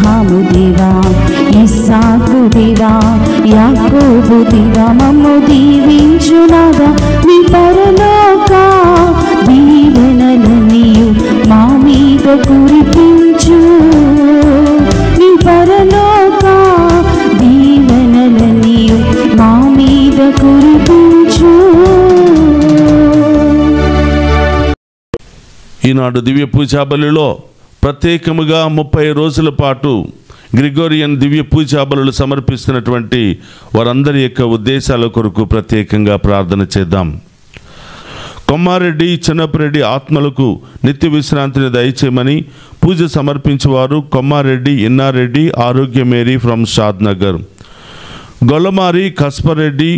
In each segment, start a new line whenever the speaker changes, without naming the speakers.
అబ్రహాము దేవా, ఇస్సాకు దేవా, యాకోబు దేవా, మమ్ము దీవించునాదా. నీ పరలోక దీవెనలనియు మా మీద కురిపించు. నీ పరలోక దీవెనలనియు మా మీద కురిపించు.
ఈనాడు దివ్య పూజా బలిలో ప్రత్యేకముగా 30 రోజుల పాటు గ్రిగోరియన్ దివ్య పూజా బలులు సమర్పిస్తున్నటువంటి వారందరి యొక్క ఉద్దేశాల కొరకు ప్రత్యేకంగా ప్రార్థన చేద్దాం. కొమ్మారెడ్డి, చిన్నపరెడ్డి ఆత్మలకు నిత్య విశ్రాంతిని దయచేయమని పూజ సమర్పించేవారు కొమ్మారెడ్డి, ఇన్నారెడ్డి, ఆరోగ్య మేరీ ఫ్రమ్ షాద్ నగర్. గొల్లమారి, కస్పరెడ్డి,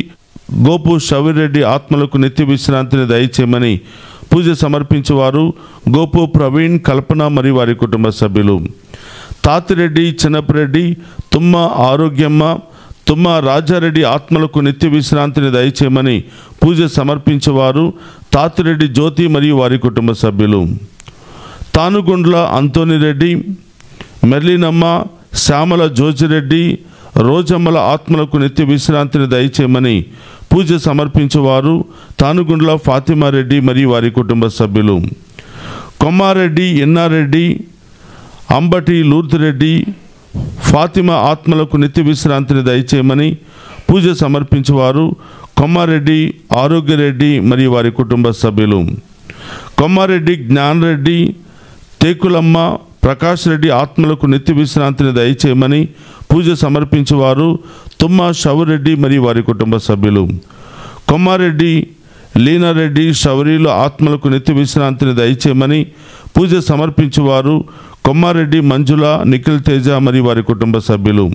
గోపు షవిరెడ్డి ఆత్మలకు నిత్య విశ్రాంతిని దయచేయమని పూజ సమర్పించేవారు గోపు ప్రవీణ్, కల్పన మరియు వారి కుటుంబ సభ్యులు. తాతిరెడ్డి, చిన్నపరెడ్డి, తుమ్మ ఆరోగ్యమ్మ, తుమ్మ రాజారెడ్డి ఆత్మలకు నిత్య విశ్రాంతిని దయచేయమని పూజ సమర్పించేవారు తాతిరెడ్డి జ్యోతి మరియు వారి కుటుంబ సభ్యులు. తానుగుండ్ల అంతోనిరెడ్డి, మెర్లినమ్మ, శ్యామల జోజిరెడ్డి, రోజమ్మల ఆత్మలకు నిత్య విశ్రాంతిని దయచేయమని పూజ సమర్పించేవారు తానుగుండ్ల ఫాతిమారెడ్డి మరియు వారి కుటుంబ సభ్యులు. కొమ్మారెడ్డి, ఎన్నారెడ్డి, అంబటి లూర్తిరెడ్డి, ఫాతిమా ఆత్మలకు నిత్య విశ్రాంతిని దయచేయమని పూజ సమర్పించేవారు కొమ్మారెడ్డి, ఆరోగ్యరెడ్డి మరియు వారి కుటుంబ సభ్యులు. కొమ్మారెడ్డి, జ్ఞానరెడ్డి, తేకులమ్మ, ప్రకాష్ రెడ్డి ఆత్మలకు నిత్య విశ్రాంతిని దయచేయమని పూజ సమర్పించేవారు తుమ్మ షవరెడ్డి మరియు వారి కుటుంబ సభ్యులు. కొమ్మారెడ్డి, లీనారెడ్డి, షవరీల ఆత్మలకు నిత్య విశ్రాంతిని దయచేయమని పూజ సమర్పించేవారు కొమ్మారెడ్డి మంజుల, నిఖిల్ తేజ మరియు వారి కుటుంబ సభ్యులు.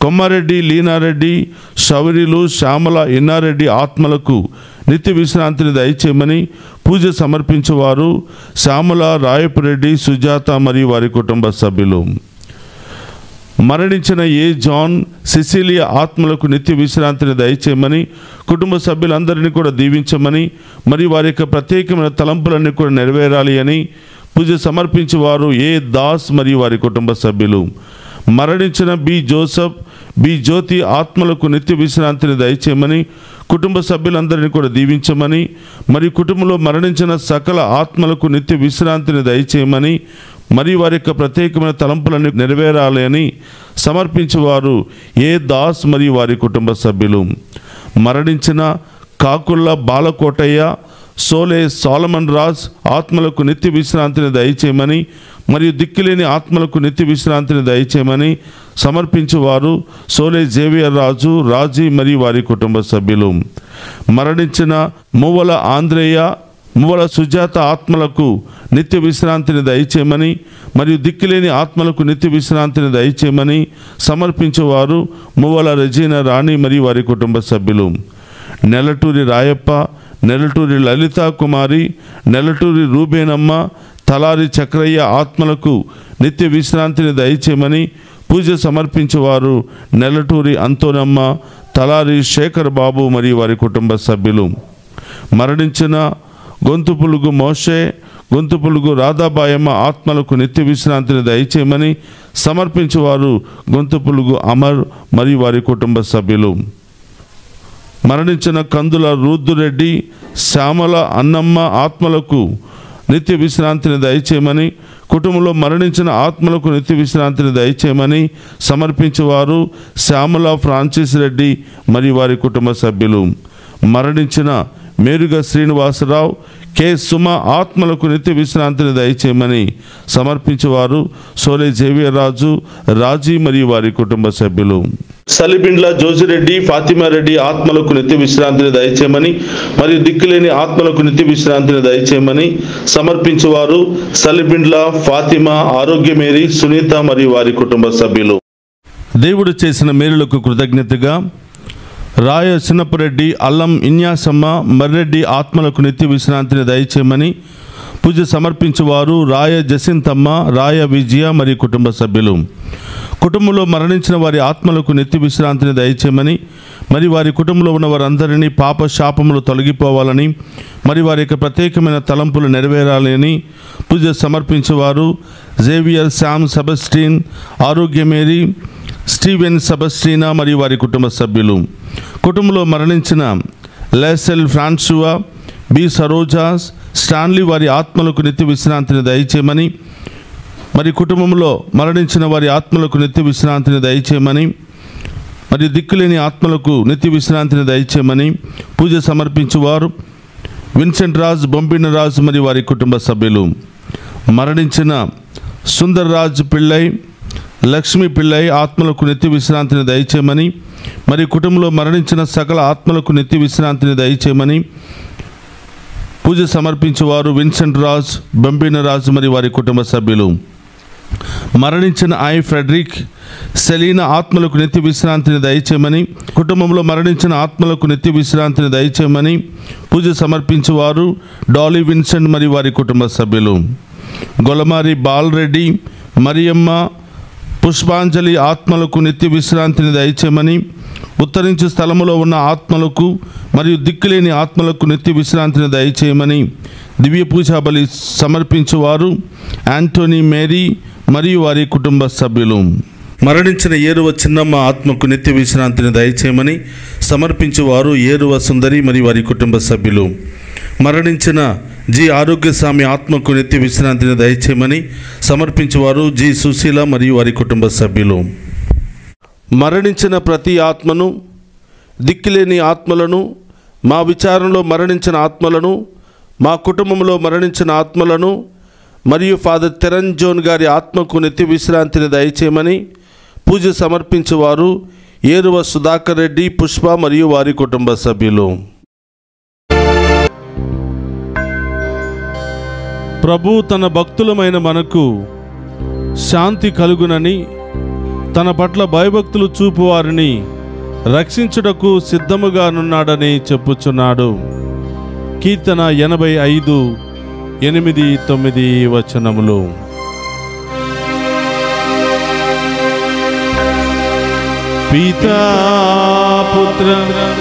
కొమ్మారెడ్డి, లీనారెడ్డి, షవరీలు, శ్యామల, ఇన్నారెడ్డి ఆత్మలకు నిత్య విశ్రాంతిని దయచేయమని పూజ సమర్పించేవారు శ్యామల, రాయపురెడ్డి, సుజాత మరియు వారి కుటుంబ సభ్యులు. మరణించిన ఏ జాన్, సిసిలియా ఆత్మలకు నిత్య విశ్రాంతిని దయచేయమని కుటుంబ సభ్యులందరినీ కూడా దీవించమని మరియు వారి యొక్క ప్రత్యేకమైన తలంపులన్నీ కూడా నెరవేరాలి అని పూజ సమర్పించేవారు ఏ దాస్ మరియు వారి కుటుంబ సభ్యులు. మరణించిన బి జోసఫ్, బి జ్యోతి ఆత్మలకు నిత్య విశ్రాంతిని దయచేయమని కుటుంబ సభ్యులందరినీ కూడా దీవించమని మరియు కుటుంబంలో మరణించిన సకల ఆత్మలకు నిత్య విశ్రాంతిని దయచేయమని మరియు వారి యొక్క ప్రత్యేకమైన తలంపులన్నీ నెరవేరాలి అని సమర్పించేవారు ఏ దాస్ మరియు వారి కుటుంబ సభ్యులు. మరణించిన కాకుళ్ళ బాలకోటయ్య, సోలే సాలమన్ రాజ్ ఆత్మలకు నిత్య విశ్రాంతిని దయచేయమని మరియు దిక్కులేని ఆత్మలకు నిత్య విశ్రాంతిని దయచేయమని సమర్పించేవారు సోలే జేవియర్ రాజు, రాజీ మరియు వారి కుటుంబ సభ్యులు. మరణించిన మువ్వల ఆంధ్రేయ, మువ్వల సుజాత ఆత్మలకు నిత్య విశ్రాంతిని దయచేయమని మరియు దిక్కులేని ఆత్మలకు నిత్య విశ్రాంతిని దయచేయమని సమర్పించేవారు మువ్వల రెజీనా రాణి మరియు వారి కుటుంబ సభ్యులు. నెలటూరి రాయప్ప, నెలటూరి లలితా కుమారి, నెలటూరి రూబేనమ్మ, తలారి చక్రయ్య ఆత్మలకు నిత్య విశ్రాంతిని దయచేయమని పూజ సమర్పించేవారు నెలటూరి అంతోనమ్మ, తలారి శేఖర్ బాబు మరియు వారి కుటుంబ సభ్యులు. మరణించిన గొంతుపులుగు మోషే, గొంతుపులుగు రాధాబాయమ్మ ఆత్మలకు నిత్య విశ్రాంతిని దయచేయమని సమర్పించేవారు గొంతుపులుగు అమర్ మరియు వారి కుటుంబ సభ్యులు. మరణించిన కందుల రుద్దురెడ్డి, శ్యామల, అన్నమ్మ ఆత్మలకు నిత్య విశ్రాంతిని దయచేయమని కుటుంబంలో మరణించిన ఆత్మలకు నిత్య విశ్రాంతిని దయచేయమని సమర్పించేవారు శ్యామల, ఫ్రాన్సిస్ రెడ్డి మరియు వారి కుటుంబ సభ్యులు. మరణించిన మేరుగ శ్రీనివాసరావు, కె సుమ ఆత్మలకు నిత్య విశ్రాంతిని దయచేయమని సమర్పించేవారు సోలే జేవియర్ రాజు, రాజీ మరియు వారి కుటుంబ సభ్యులు. సలిబిండ్ల జోజిరెడ్డి, ఫాతిమారెడ్డి ఆత్మలకు నిత్య విశ్రాంతిని దయచేయమని మరియు దిక్కులేని ఆత్మలకు నిత్య విశ్రాంతిని దయచేయమని సమర్పించేవారు సలిబిండ్ల ఫాతిమా, ఆరోగ్య మేరీ, సునీత మరియు వారి కుటుంబ సభ్యులు. దేవుడు చేసిన మేలులకు కృతజ్ఞతగా రాయ చిన్నపరెడ్డి, అల్లం ఇన్యాసమ్మ, మర్రెడ్డి ఆత్మలకు నిత్య విశ్రాంతిని దయచేయమని పూజ సమర్పించేవారు రాయ జసింతమ్మ, రాయ విజయ మరియు కుటుంబ సభ్యులు. కుటుంబంలో మరణించిన వారి ఆత్మలకు నిత్య విశ్రాంతిని దయచేయమని, మరి వారి కుటుంబంలో ఉన్న వారందరినీ పాప శాపములు తొలగిపోవాలని, మరి వారి యొక్క ప్రత్యేకమైన తలంపులు నెరవేరాలని పూజ సమర్పించేవారు జేవియర్ శామ్ సెబస్టిన్, ఆరోగ్య మేరీ, స్టీవెన్ సెబస్టినా మరియు వారి కుటుంబ సభ్యులు. కుటుంబంలో మరణించిన లెసెల్ ఫ్రాన్సువా, బి సరోజాస్, స్టాన్లీ వారి ఆత్మలకు నిత్య విశ్రాంతిని దయచేయమని, మరి కుటుంబంలో మరణించిన వారి ఆత్మలకు నిత్య విశ్రాంతిని దయచేయమని, మరి దిక్కులేని ఆత్మలకు నిత్య విశ్రాంతిని దయచేయమని పూజ సమర్పించేవారు విన్సెంట్ రాజ్, బొంపిన రాజ్ మరియు వారి కుటుంబ సభ్యులు. మరణించిన సుందర్ రాజ్ పిళ్ళై, లక్ష్మీ పిళ్ళై ఆత్మలకు నిత్య విశ్రాంతిని దయచేయమని, మరి కుటుంబంలో మరణించిన సకల ఆత్మలకు నిత్య విశ్రాంతిని దయచేయమని పూజ సమర్పించేవారు విన్సెంట్ రాజ్, బొంపిన రాజ్ మరియు వారి కుటుంబ సభ్యులు. మరణించిన ఫ్రెడరిక్, సెలీనా ఆత్మలకు నిత్య విశ్రాంతిని దయచేయమని, కుటుంబంలో మరణించిన ఆత్మలకు నిత్య విశ్రాంతిని దయచేయమని పూజ సమర్పించేవారు డాలీ విన్సెంట్ మరియు వారి కుటుంబ సభ్యులు. గొలమారి బాలరెడ్డి, మరియమ్మ, పుష్పాంజలి ఆత్మలకు నిత్య విశ్రాంతిని దయచేయమని, ఉత్తరించే స్థలములో ఉన్న ఆత్మలకు మరియు దిక్కులేని ఆత్మలకు నిత్య విశ్రాంతిని దయచేయమని దివ్య పూజా బలి సమర్పించేవారు యాంటోనీ మేరీ మరియు వారి కుటుంబ సభ్యులు. మరణించిన ఏరువ చిన్నమ్మ ఆత్మకు నిత్య విశ్రాంతిని దయచేయమని సమర్పించేవారు ఏరువ సుందరి మరియు వారి కుటుంబ సభ్యులు. మరణించిన జి ఆరోగ్యస్వామి ఆత్మకు నిత్య విశ్రాంతిని దయచేయమని సమర్పించేవారు జి సుశీల మరియు వారి కుటుంబ సభ్యులు. మరణించిన ప్రతి ఆత్మను, దిక్కులేని ఆత్మలను, మా విచారణలో మరణించిన ఆత్మలను, మా కుటుంబంలో మరణించిన ఆత్మలను మరియు ఫాదర్ తెరన్ జోన్ గారి ఆత్మకు నిత్య విశ్రాంతిని దయచేయమని పూజ సమర్పించేవారు ఏరువ సుధాకర్ రెడ్డి, పుష్ప మరియు వారి కుటుంబ సభ్యులు. ప్రభు తన భక్తులమైన మనకు శాంతి కలుగునని, తన పట్ల భయభక్తులు చూపు వారిని రక్షించుటకు సిద్ధముగానున్నాడని చెప్పుచున్నాడు. కీర్తన 85, 8, 9 వచనములు. పితా పుత్ర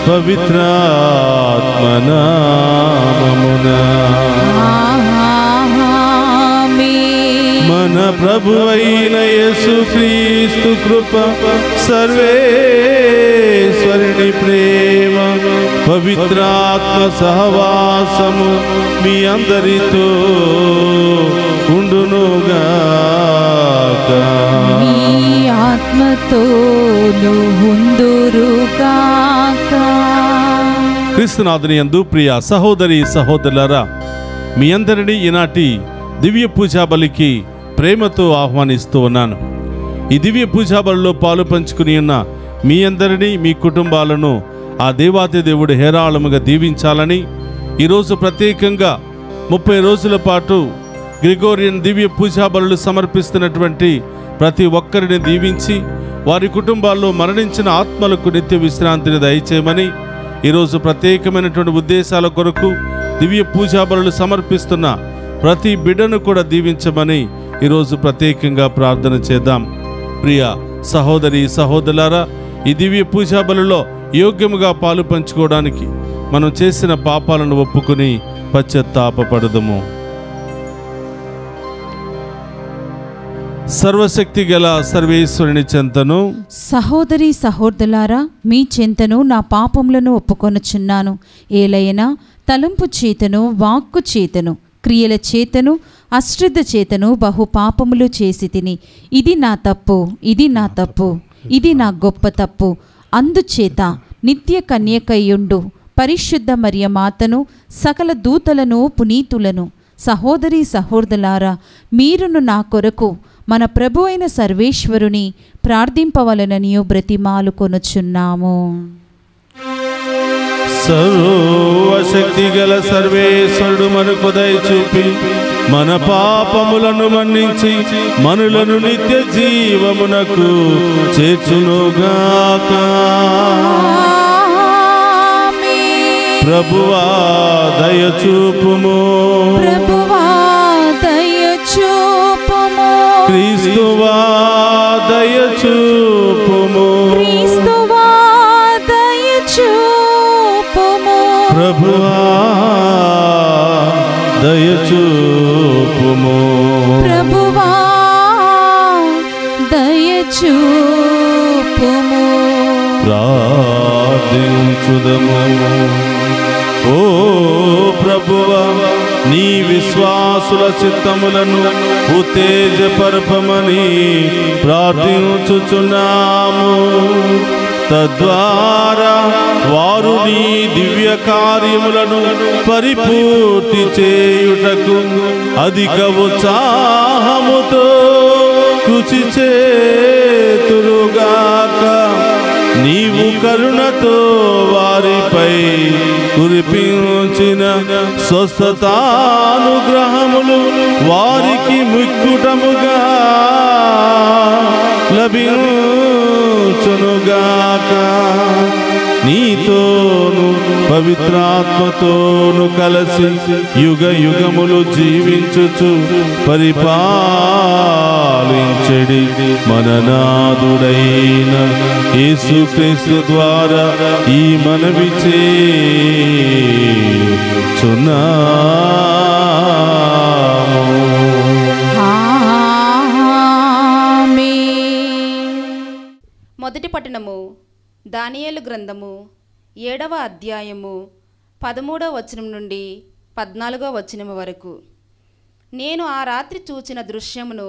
పవిత్రాత్మ నామమున మన ప్రభువైన యేసుక్రీస్తు కృప, సర్వేశ్వరుని ప్రేమ, పవిత్రాత్మ సహవాసము మీ అందరితో ఉండునుగాక.
మీ ఆత్మతోను ఉండురుగాక.
క్రీస్తునాథుని యందు ప్రియ సహోదరి సహోదరులారా, మీ అందరినీ ఈనాటి దివ్య పూజా బలికి ప్రేమతో ఆహ్వానిస్తూ ఉన్నాను. ఈ దివ్య పూజా బలిలో పాలు పంచుకుని ఉన్న మీ అందరినీ, మీ కుటుంబాలను ఆ దేవాతి దేవుడు హేరాళముగా దీవించాలని ఈరోజు ప్రత్యేకంగా 30 రోజుల పాటు గ్రిగోరియన్ దివ్య పూజా బలులు సమర్పిస్తున్నటువంటి ప్రతి ఒక్కరిని దీవించి వారి కుటుంబాల్లో మరణించిన ఆత్మలకు నిత్య విశ్రాంతిని దయచేయమని, ఈరోజు ప్రత్యేకమైనటువంటి ఉద్దేశాల కొరకు దివ్య పూజా బలులు సమర్పిస్తున్న ప్రతి బిడ్డను కూడా దీవించమని ఈరోజు ప్రత్యేకంగా ప్రార్థన చేద్దాం. ప్రియ సహోదరి సహోదరులారా, ఈ దివ్య పూజా బలిలో యోగ్యముగా పాలు పంచుకోవడానికి మనం చేసిన పాపాలను ఒప్పుకుని పశ్చాత్తాపపడదుము. సర్వశక్తి గల సర్వేశ్వరుని చెంతను,
సహోదరి సహోదరులారా, మీ చెంతను నా పాపములను ఒప్పుకొనుచున్నాను. ఏలైనా తలంపు చేతను, వాక్కు చేతను, క్రియల చేతను, అశ్రద్ధ చేతను బహు పాపములు చేసి తిని, ఇది నా తప్పు, ఇది నా తప్పు, ఇది నా గొప్ప తప్పు. అందుచేత నిత్య కన్యకయ్యుండు పరిశుద్ధ మరియ మాతను, సకల దూతలను, పునీతులను, సహోదరి సహోదరులారా, మీరును నా కొరకు మన ప్రభు అయిన సర్వేశ్వరుని ప్రార్థింపవలననియు బ్రతిమాలు కొనుచున్నాము.
సర్వశక్తి గల సర్వేశ్వరుడు మనకు దయ చూపి మన పాపములను మన్నించి మనులను నిత్య జీవమునకు చేర్చునుగాక. ప్రభువా దయ చూపుము,
ప్రభువా దయ చూపుము,
క్రీస్తువా దయ చూపుము.
చూపుము.
ప్రార్థించుదము. ఓ ప్రభువా, నీ విశ్వాసుల చిత్తములను ఉత్తేజపరపమని ప్రార్థించుచున్నాము. తద్వారా వారు నీ దివ్య కార్యములను పరిపూర్తి చేయుటకు అధిక ఉత్సాహముతో కృషి చేతురుగాక. నీవు కరుణతో వారిపై కురిపించిన స్వస్థతానుగ్రహములు వారికి ముక్కుటముగా లభించునుగాక. నీతోను పవిత్రాత్మతోను కలసి యుగ యుగములు జీవించుచు పరిపాలించెడి మననాథుడైన యేసుక్రీస్తు ద్వారా ఈ మనవి చేయుచున్నాము.
మొదటి పట్టణము దానియేలు గ్రంథము 7వ అధ్యాయము 13వ వచనం నుండి 14వ వచనం వరకు. నేను ఆ రాత్రి చూచిన దృశ్యమును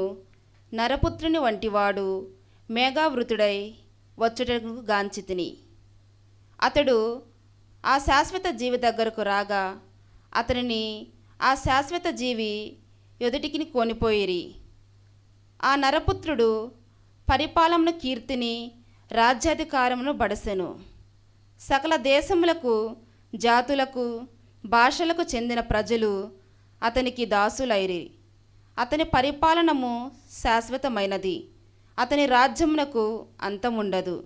నరపుత్రుని వంటివాడు మేఘావృతుడై వచ్చుటకు గాంచితిని. అతడు ఆ శాశ్వత జీవి దగ్గరకు రాగా అతనిని ఆ శాశ్వత జీవి ఎదుటికి కొనిపోయిరి. ఆ నరపుత్రుడు పరిపాలనను కీర్తిని రాజ్యాధికారమును బడసెను. సకల దేశములకు జాతులకు భాషలకు చెందిన ప్రజలు అతనికి దాసులైరి. అతని పరిపాలనము శాశ్వతమైనది, అతని రాజ్యమునకు అంతముండదు.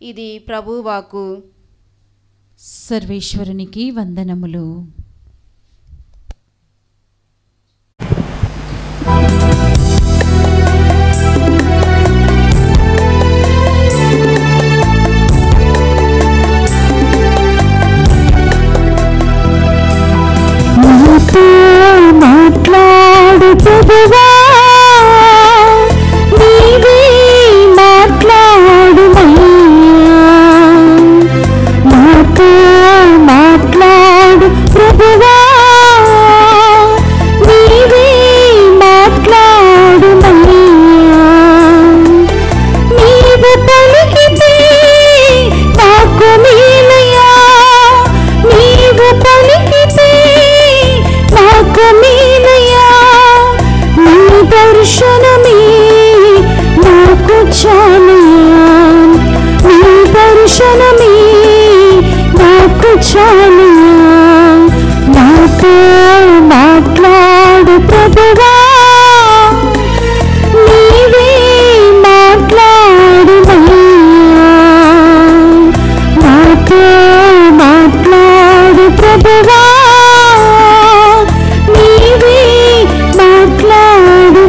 ఇది ప్రభువాకు.
సర్వేశ్వరునికి వందనములు.
మాట్లాడు ప్రభువా, నీవే మాట్లాడు మాతో మాట్లాడు ప్రభువా, నీవే మాట్లాడు నీవు పలికితే నాకు మేలయా, నీవు పలికితే నాకు మేలయా, నీ దర్శనమే నాకు చాలయా, నీ దర్శనమే నాకు చాలయా. నాతో మాట్లాడు ప్రభువా, నీవే మాట్లాడు నాతో మాట్లాడు ప్రభువా, నీవే మాట్లాడు.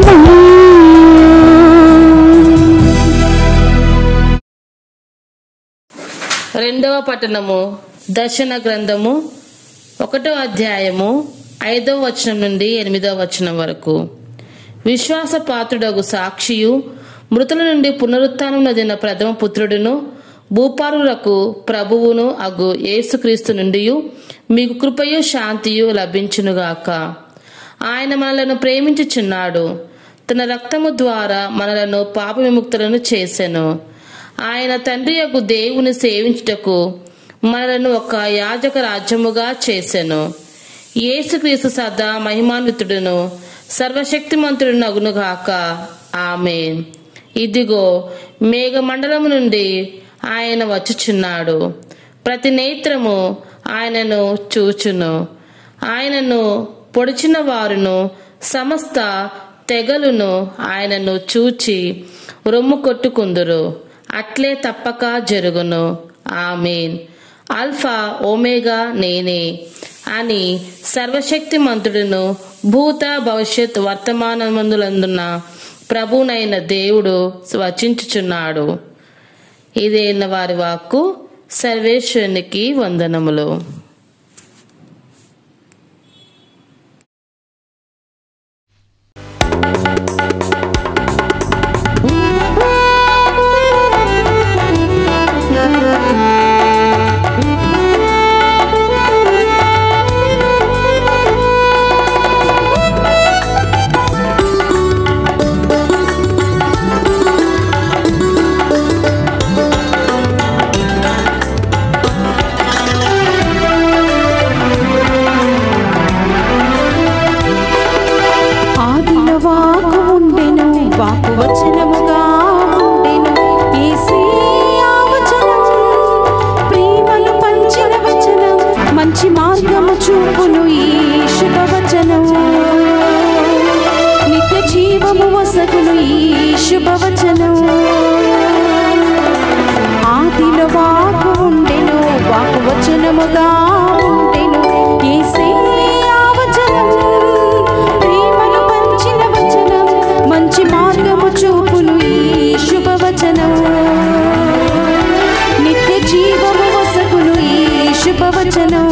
రెండవ పట్టణము దర్శన గ్రంథము 1వ అధ్యాయము 5వ వచనం నుండి 8వ వచనం వరకు. విశ్వాసపాత్రుడగు సాక్షియు మృతుల నుండి పునరుత్థానం నదిన ప్రథమ పుత్రుడును భూపారులకు ప్రభువును అగు యేసుక్రీస్తు నుండి మీకు కృపయు శాంతియు లభించునుగాక. ఆయన మనలను ప్రేమించుచున్నాడు, తన రక్తము ద్వారా మనలను పాప విముక్తులను చేసెను. ఆయన తండ్రి యొక్క దేవుని సేవించుటకు మనలను ఒక యాజక రాజ్యముగా చేసెను. యేసుక్రీస్తు సదా మహిమాన్వితుడును సర్వశక్తిమంతుడును అగునుగాక. ఆమేన్. ఇదిగో మేఘమండలము నుండి ఆయన వచ్చుచున్నాడు, ప్రతి నేత్రము ఆయనను చూచును. ఆయనను పొడిచిన వారును సమస్త తెగలును ఆయనను చూచి రొమ్ము కొట్టుకుందురు. అట్లే తప్పక జరుగును. ఆమేన్. ఆల్ఫా ఓమేగా నేనే అని సర్వశక్తిమంతుడును భూత భవిష్యత్ వర్తమానమందులందున్న ప్రభునైన దేవుడు వచించుచున్నాడు. ఇదైన వారి వాక్కు. సర్వేశ్వరునికి వందనములు.
చూపును ఈ శుభవచనం, నిత్య జీవము వసగును ఈ శుభవచనం. ఆదిలో వాకు ఉండెను, వాకు వచనముగా ఉండెను, యేసే ఆ వచనం, ప్రేమను పంచిన వచనం, మంచి మార్గము చూపును ఈ శుభవచనం, నిత్య జీవము వసగును ఈ శుభవచనం.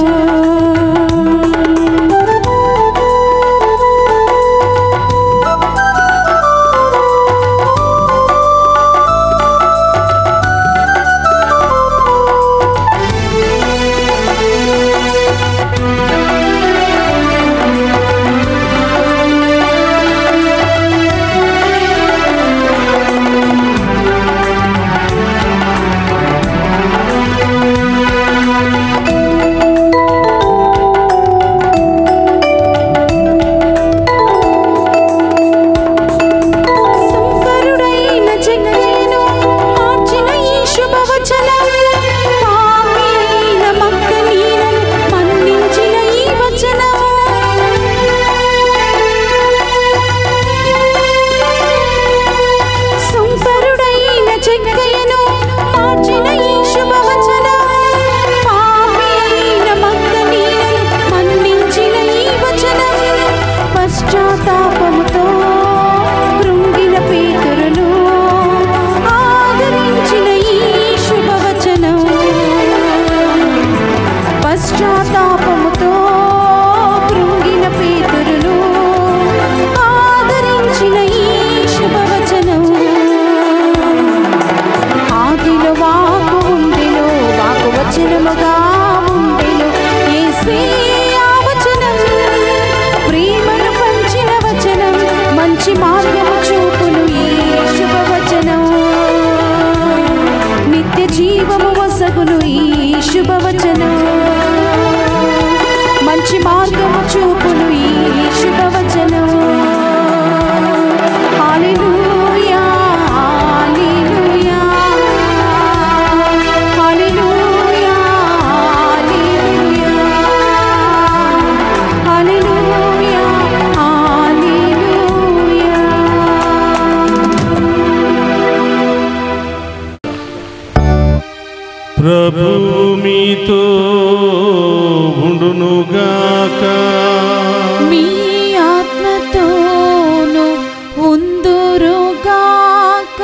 మంచి మార్గము చూపును ఈ శుభవచనం. హల్లెలూయా హల్లెలూయా హల్లెలూయా హల్లెలూయా హల్లెలూయా హల్లెలూయా.
ప్రభు మీతో ఉండునుగాక,
మీ ఆత్మతోను ఉందురుగాక.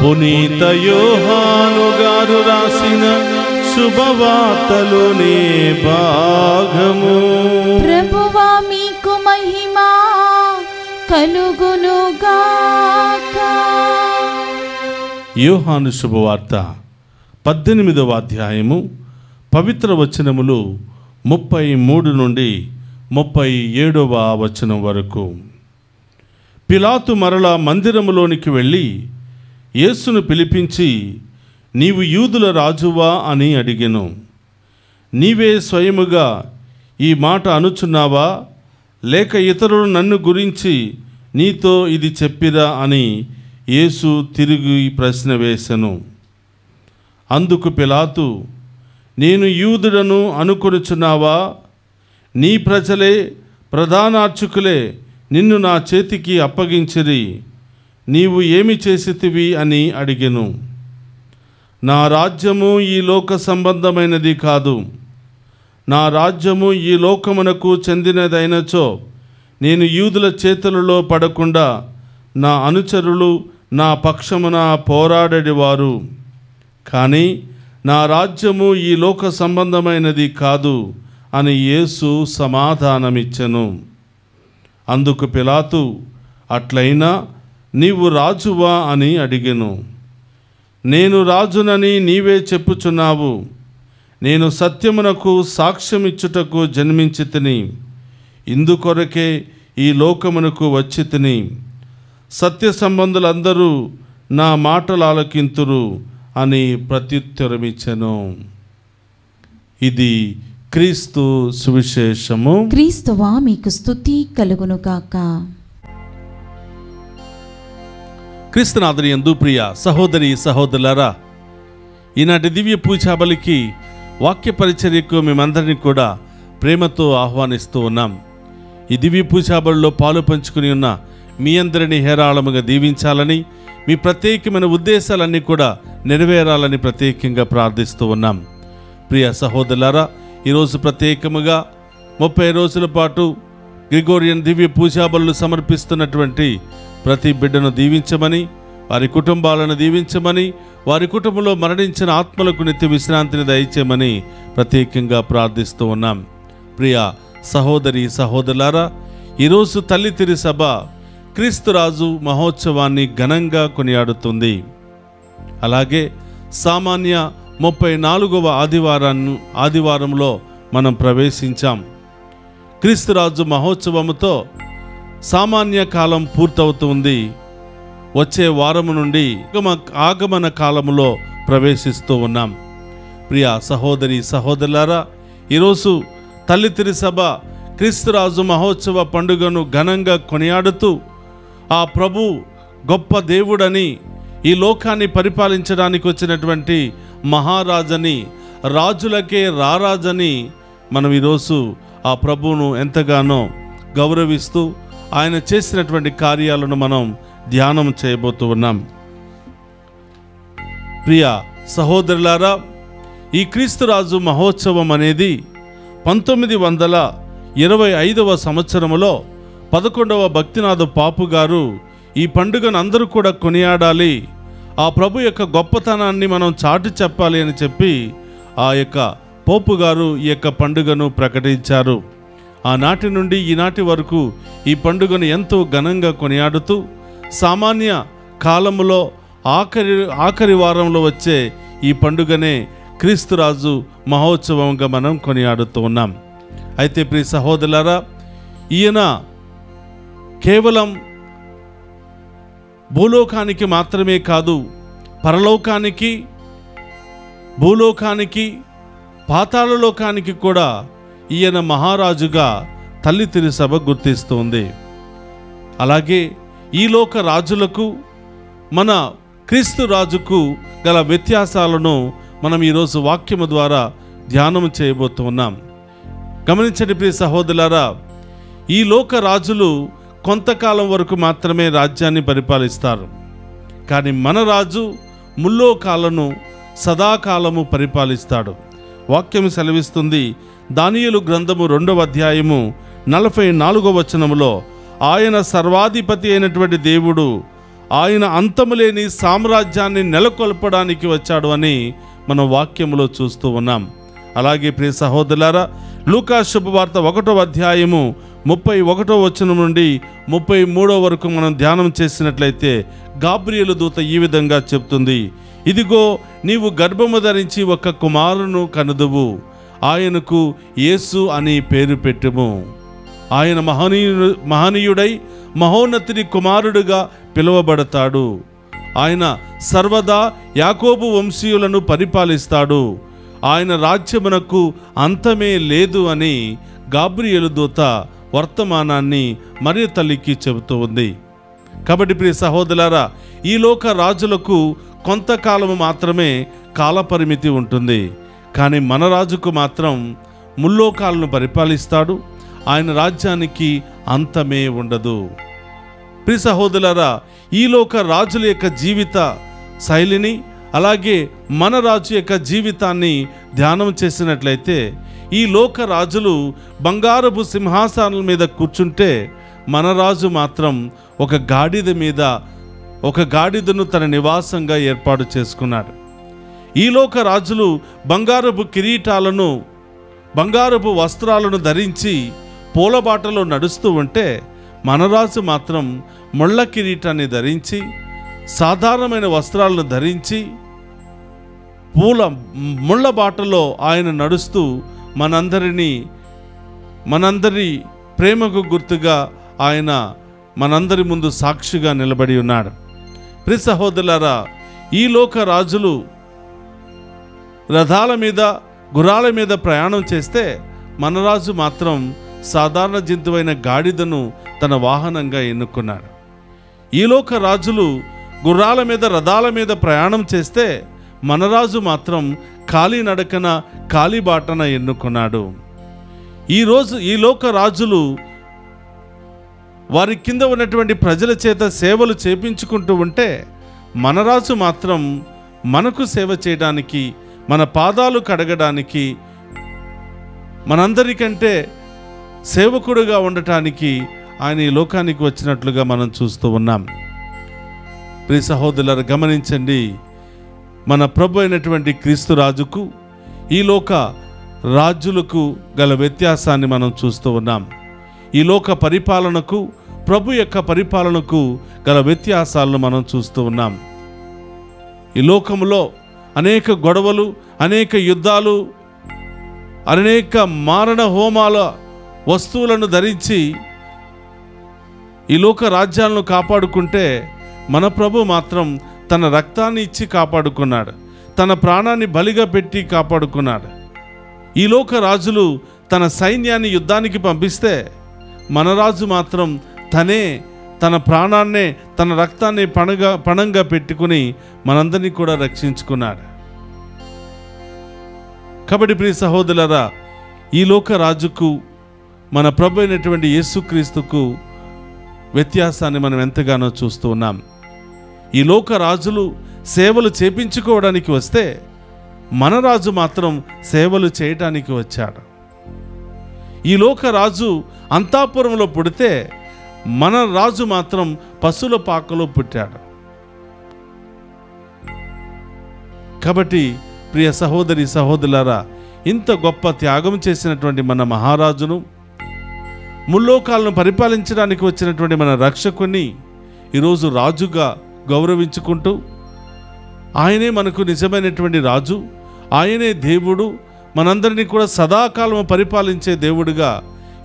పునీత యోహాను గారు రాసిన శుభవార్తలోని భాగము.
ప్రభువా మీకు మహిమ కలుగునుగాక.
యోహాను శుభవార్త 18వ అధ్యాయము పవిత్ర వచనములు 33 నుండి 37వ వచనం వరకు. పిలాతు మరలా మందిరములోనికి వెళ్ళి యేసును పిలిపించి, నీవు యూదుల రాజువా అని అడిగెను. నీవే స్వయముగా ఈ మాట అనుచున్నావా, లేక ఇతరులు నన్ను గురించి నీతో ఇది చెప్పిరా అని యేసు తిరిగి ప్రశ్న వేసెను. అందుకు పిలాతు, నేను యూదుడను అనుకొనుచున్నావా? నీ ప్రజలే ప్రధానార్చకులే నిన్ను నా చేతికి అప్పగించిరి. నీవు ఏమి చేసితివి అని అడిగెను. నా రాజ్యము ఈ లోక సంబంధమైనది కాదు. నా రాజ్యము ఈ లోకమునకు చెందినదైనచో నేను యూదుల చేతులలో పడకుండా నా అనుచరులు నా పక్షమున పోరాడేవారు. కానీ నా రాజ్యము ఈ లోక సంబంధమైనది కాదు అని యేసు సమాధానమిచ్చెను. అందుకు పిలాతు, అట్లయినా నీవు రాజువా అని అడిగెను. నేను రాజునని నీవే చెప్పుచున్నావు. నేను సత్యమునకు సాక్ష్యమిచ్చుటకు జన్మించి తిని, ఇందుకొరకే ఈ లోకమునకు వచ్చి తిని. సత్య సంబంధులందరూ నా మాటలు ఆలకింతురు అని ప్రత్యుత్తరమిచ్చెను. ఇది క్రీస్తు సువిశేషము.
క్రీస్తువా మీకు స్తుతి కలుగునుగాక.
క్రీస్తునాథుని యందు ప్రియ సహోదరి సహోదరులారా, ఈనాటి దివ్య పూజాబలికి వాక్య పరిచర్యకు మేమందరినీ కూడా ప్రేమతో ఆహ్వానిస్తూ ఉన్నాం. ఈ దివ్య పూజాబడిలో పాలు పంచుకుని ఉన్న మీ అందరినీ హేరాళముగా దీవించాలని, మీ ప్రత్యేకమైన ఉద్దేశాలన్నీ కూడా నెరవేరాలని ప్రత్యేకంగా ప్రార్థిస్తూ ఉన్నాం. ప్రియ సహోదరులారా, ఈరోజు ప్రత్యేకముగా 30 రోజుల పాటు గ్రిగోరియన్ దివ్య పూజాబడులు సమర్పిస్తున్నటువంటి ప్రతి బిడ్డను దీవించమని, వారి కుటుంబాలను దీవించమని, వారి కుటుంబంలో మరణించిన ఆత్మలకు నిత్య విశ్రాంతిని దయచేయమని ప్రత్యేకంగా ప్రార్థిస్తూ ఉన్నాం. ప్రియ సహోదరి సహోదరులారా, ఈరోజు తల్లి తిరి సభ క్రీస్తురాజు మహోత్సవాన్ని ఘనంగా కొనియాడుతుంది. అలాగే సామాన్య 34వ ఆదివారంలో మనం ప్రవేశించాం. క్రీస్తురాజు మహోత్సవముతో సామాన్య కాలం పూర్తవుతుంది. వచ్చే వారము నుండి ఆగమన కాలములో ప్రవేశిస్తూ ఉన్నాం. ప్రియ సహోదరి సహోదరులారా, ఈరోజు తల్లి తిరి సభ క్రీస్తురాజు మహోత్సవ పండుగను ఘనంగా కొనియాడుతూ ఆ ప్రభు గొప్ప దేవుడని, ఈ లోకాన్ని పరిపాలించడానికి వచ్చినటువంటి మహారాజని, రాజులకే రారాజని మనం ఈరోజు ఆ ప్రభువును ఎంతగానో గౌరవిస్తూ ఆయన చేసినటువంటి కార్యాలను మనం ధ్యానం చేయబోతూ ఉన్నాం. ప్రియ సహోదరులారా, ఈ క్రీస్తురాజు మహోత్సవం అనేది 1925వ సంవత్సరములో 11వ భక్తినాథ పాపు గారు ఈ పండుగను అందరూ కూడా కొనియాడాలి, ఆ ప్రభు యొక్క గొప్పతనాన్ని మనం చాటి చెప్పాలి అని చెప్పి ఆ యొక్క పోపు గారు ఈ యొక్క పండుగను ప్రకటించారు. ఆనాటి నుండి ఈనాటి వరకు ఈ పండుగను ఎంతో ఘనంగా కొనియాడుతూ సామాన్య కాలములో ఆఖరి వారంలో వచ్చే ఈ పండుగనే క్రీస్తురాజు మహోత్సవంగా మనం కొనియాడుతూ ఉన్నాం. అయితే ప్రియ సహోదరులారా, ఈయన కేవలం భూలోకానికి మాత్రమే కాదు, పరలోకానికి, భూలోకానికి, పాతాళలోకానికి కూడా ఈయన మహారాజుగా తల్లి తిరి సభ గుర్తిస్తుంది. అలాగే ఈ లోక రాజులకు మన క్రీస్తు రాజుకు గల వ్యత్యాసాలను మనం ఈరోజు వాక్యము ద్వారా ధ్యానం చేయబోతూ ఉన్నాం. గమనించండి ప్రియ సహోదరులారా, ఈ లోక రాజులు కొంతకాలం వరకు మాత్రమే రాజ్యాన్ని పరిపాలిస్తారు. కానీ మన రాజు ముల్లోకాలను సదాకాలము పరిపాలిస్తాడు. వాక్యం సెలవిస్తుంది, దానియేలు గ్రంథము 2వ అధ్యాయము 44వ వచనములో, ఆయన సర్వాధిపతి అయినటువంటి దేవుడు, ఆయన అంతములేని సామ్రాజ్యాన్ని నెలకొల్పడానికి వచ్చాడు అని మనం వాక్యములో చూస్తూ ఉన్నాం. అలాగే ప్రియ సహోదరులారా, లూకా శుభవార్త 1వ అధ్యాయము 31వ వచనం నుండి 33వ వరకు మనం ధ్యానం చేసినట్లయితే గాబ్రియేలు దూత ఈ విధంగా చెప్తుంది, ఇదిగో నీవు గర్భము ధరించి ఒక కుమారును కనుదువు, ఆయనకు యేసు అని పేరు పెట్టుము. ఆయన మహనీయుడై మహోన్నతుని కుమారుడుగా పిలువబడతాడు. ఆయన సర్వదా యాకోబు వంశీయులను పరిపాలిస్తాడు. ఆయన రాజ్యమునకు అంతమే లేదు అని గాబ్రియేలు దూత వర్తమానాన్ని మరియ తల్లికి చెబుతూ ఉంది. కాబట్టి ప్రియ సహోదరులారా, ఈ లోక రాజులకు కొంతకాలము మాత్రమే కాలపరిమితి ఉంటుంది. కానీ మన రాజుకు మాత్రం ముల్లోకాలను పరిపాలిస్తాడు. ఆయన రాజ్యానికి అంతమే ఉండదు. ప్రియ సహోదరులారా, ఈ లోక రాజుల యొక్క జీవిత శైలిని, అలాగే మన రాజు యొక్క జీవితాన్ని ధ్యానం చేసినట్లయితే, ఈ లోక రాజులు బంగారపు సింహాసనాల మీద కూర్చుంటే, మన రాజు మాత్రం ఒక గాడిదను తన నివాసంగా ఏర్పాటు చేసుకున్నాడు. ఈ లోక రాజులు బంగారపు కిరీటాలను, బంగారపు వస్త్రాలను ధరించి పూలబాటలో నడుస్తూ ఉంటే, మన రాజు మాత్రం ముళ్ళ కిరీటాన్ని ధరించి, సాధారణమైన వస్త్రాలను ధరించి, ముళ్ళ బాటలో ఆయన నడుస్తూ మనందరి ప్రేమకు గుర్తుగా ఆయన మనందరి ముందు సాక్షిగా నిలబడి ఉన్నాడు. ప్రియ సహోదరులారా, ఈ లోక రాజులు రథాల మీద, గుర్రాల మీద ప్రయాణం చేస్తే, మన రాజు మాత్రం సాధారణ జంతువైన గాడిదను తన వాహనంగా ఎన్నుకున్నాడు. ఈ లోక రాజులు గుర్రాల మీద, రథాల మీద ప్రయాణం చేస్తే, మన రాజు మాత్రం కాలినడకన, కాలిబాటన ఎన్నుకున్నాడు. ఈరోజు ఈ లోక రాజులు వారి కింద ఉన్నటువంటి ప్రజల చేత సేవలు చేపించుకుంటూ ఉంటే, మన రాజు మాత్రం మనకు సేవ చేయడానికి, మన పాదాలు కడగడానికి, మనందరికంటే సేవకుడుగా ఉండటానికి ఆయన ఈ లోకానికి వచ్చినట్లుగా మనం చూస్తూ ఉన్నాం. ప్రియ సహోదరులారా, గమనించండి, మన ప్రభు అయినటువంటి క్రీస్తు రాజుకు ఈ లోక రాజులకు గల వ్యత్యాసాన్ని మనం చూస్తూ ఉన్నాం. ఈ లోక పరిపాలనకు ప్రభు యొక్క పరిపాలనకు గల వ్యత్యాసాలను మనం చూస్తూ ఉన్నాం. ఈ లోకములో అనేక గొడవలు, అనేక యుద్ధాలు, అనేక మారణ హోమాల వస్తువులను ధరించి ఈ లోక రాజ్యాలను కాపాడుకుంటే, మన ప్రభు మాత్రం తన రక్తాన్ని ఇచ్చి కాపాడుకున్నాడు, తన ప్రాణాన్ని బలిగా పెట్టి కాపాడుకున్నాడు. ఈ లోక రాజులు తన సైన్యాన్ని యుద్ధానికి పంపిస్తే, మన రాజు మాత్రం తనే తన ప్రాణాన్నే, తన రక్తాన్ని పణంగా పెట్టుకుని మనందరినీ కూడా రక్షించుకున్నాడు. కాబట్టి ప్రియ సహోదరులారా, ఈ లోక రాజుకు మన ప్రభు అయినటువంటి యేసుక్రీస్తుకు వ్యత్యాసాన్ని మనం ఎంతగానో చూస్తూ ఉన్నాం. ఈ లోక రాజులు సేవలు చేపించుకోవడానికి వస్తే, మన రాజు మాత్రం సేవలు చేయటానికి వచ్చాడు. ఈ లోక రాజు అంతాపురంలో పుడితే, మన రాజు మాత్రం పశువుల పాకలో పుట్టాడు. కాబట్టి ప్రియ సహోదరి సహోదరులారా, ఇంత గొప్ప త్యాగం చేసినటువంటి మన మహారాజును, ముల్లోకాలను పరిపాలించడానికి వచ్చినటువంటి మన రక్షకుని ఈరోజు రాజుగా గౌరవించుకుంటూ, ఆయనే మనకు నిజమైనటువంటి రాజు, ఆయనే దేవుడు, మనందరినీ కూడా సదాకాలం పరిపాలించే దేవుడుగా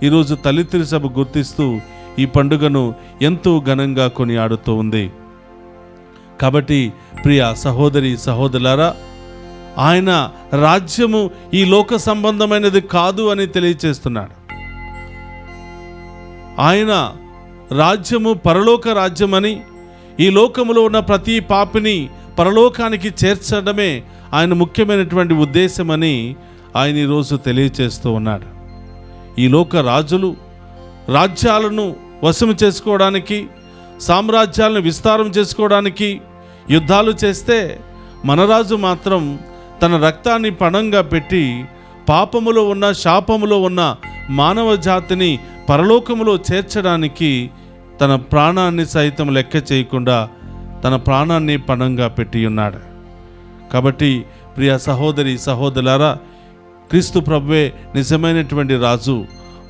ఈరోజు తల్లి సభ గుర్తిస్తూ ఈ పండుగను ఎంతో ఘనంగా కొనియాడుతూ ఉంది. కాబట్టి ప్రియ సహోదరి సహోదరులారా, ఆయన రాజ్యము ఈ లోక సంబంధమైనది కాదు అని తెలియచేస్తున్నాడు. ఆయన రాజ్యము పరలోక రాజ్యమని, ఈ లోకములో ఉన్న ప్రతి పాపిని పరలోకానికి చేర్చడమే ఆయన ముఖ్యమైనటువంటి ఉద్దేశమని ఆయన ఈరోజు తెలియచేస్తూ ఉన్నాడు. ఈ లోక రాజులు రాజ్యాలను వశము చేసుకోవడానికి, సామ్రాజ్యాలను విస్తారం చేసుకోవడానికి యుద్ధాలు చేస్తే, మన రాజు మాత్రం తన రక్తాన్ని పణంగా పెట్టి పాపములో ఉన్న, శాపములో ఉన్న మానవ జాతిని పరలోకములో చేర్చడానికి తన ప్రాణాన్ని సైతం లెక్క చేయకుండా తన ప్రాణాన్ని పణంగా పెట్టి ఉన్నాడు. కాబట్టి ప్రియ సహోదరి సహోదరులారా, క్రీస్తు ప్రభువే నిజమైనటువంటి రాజు,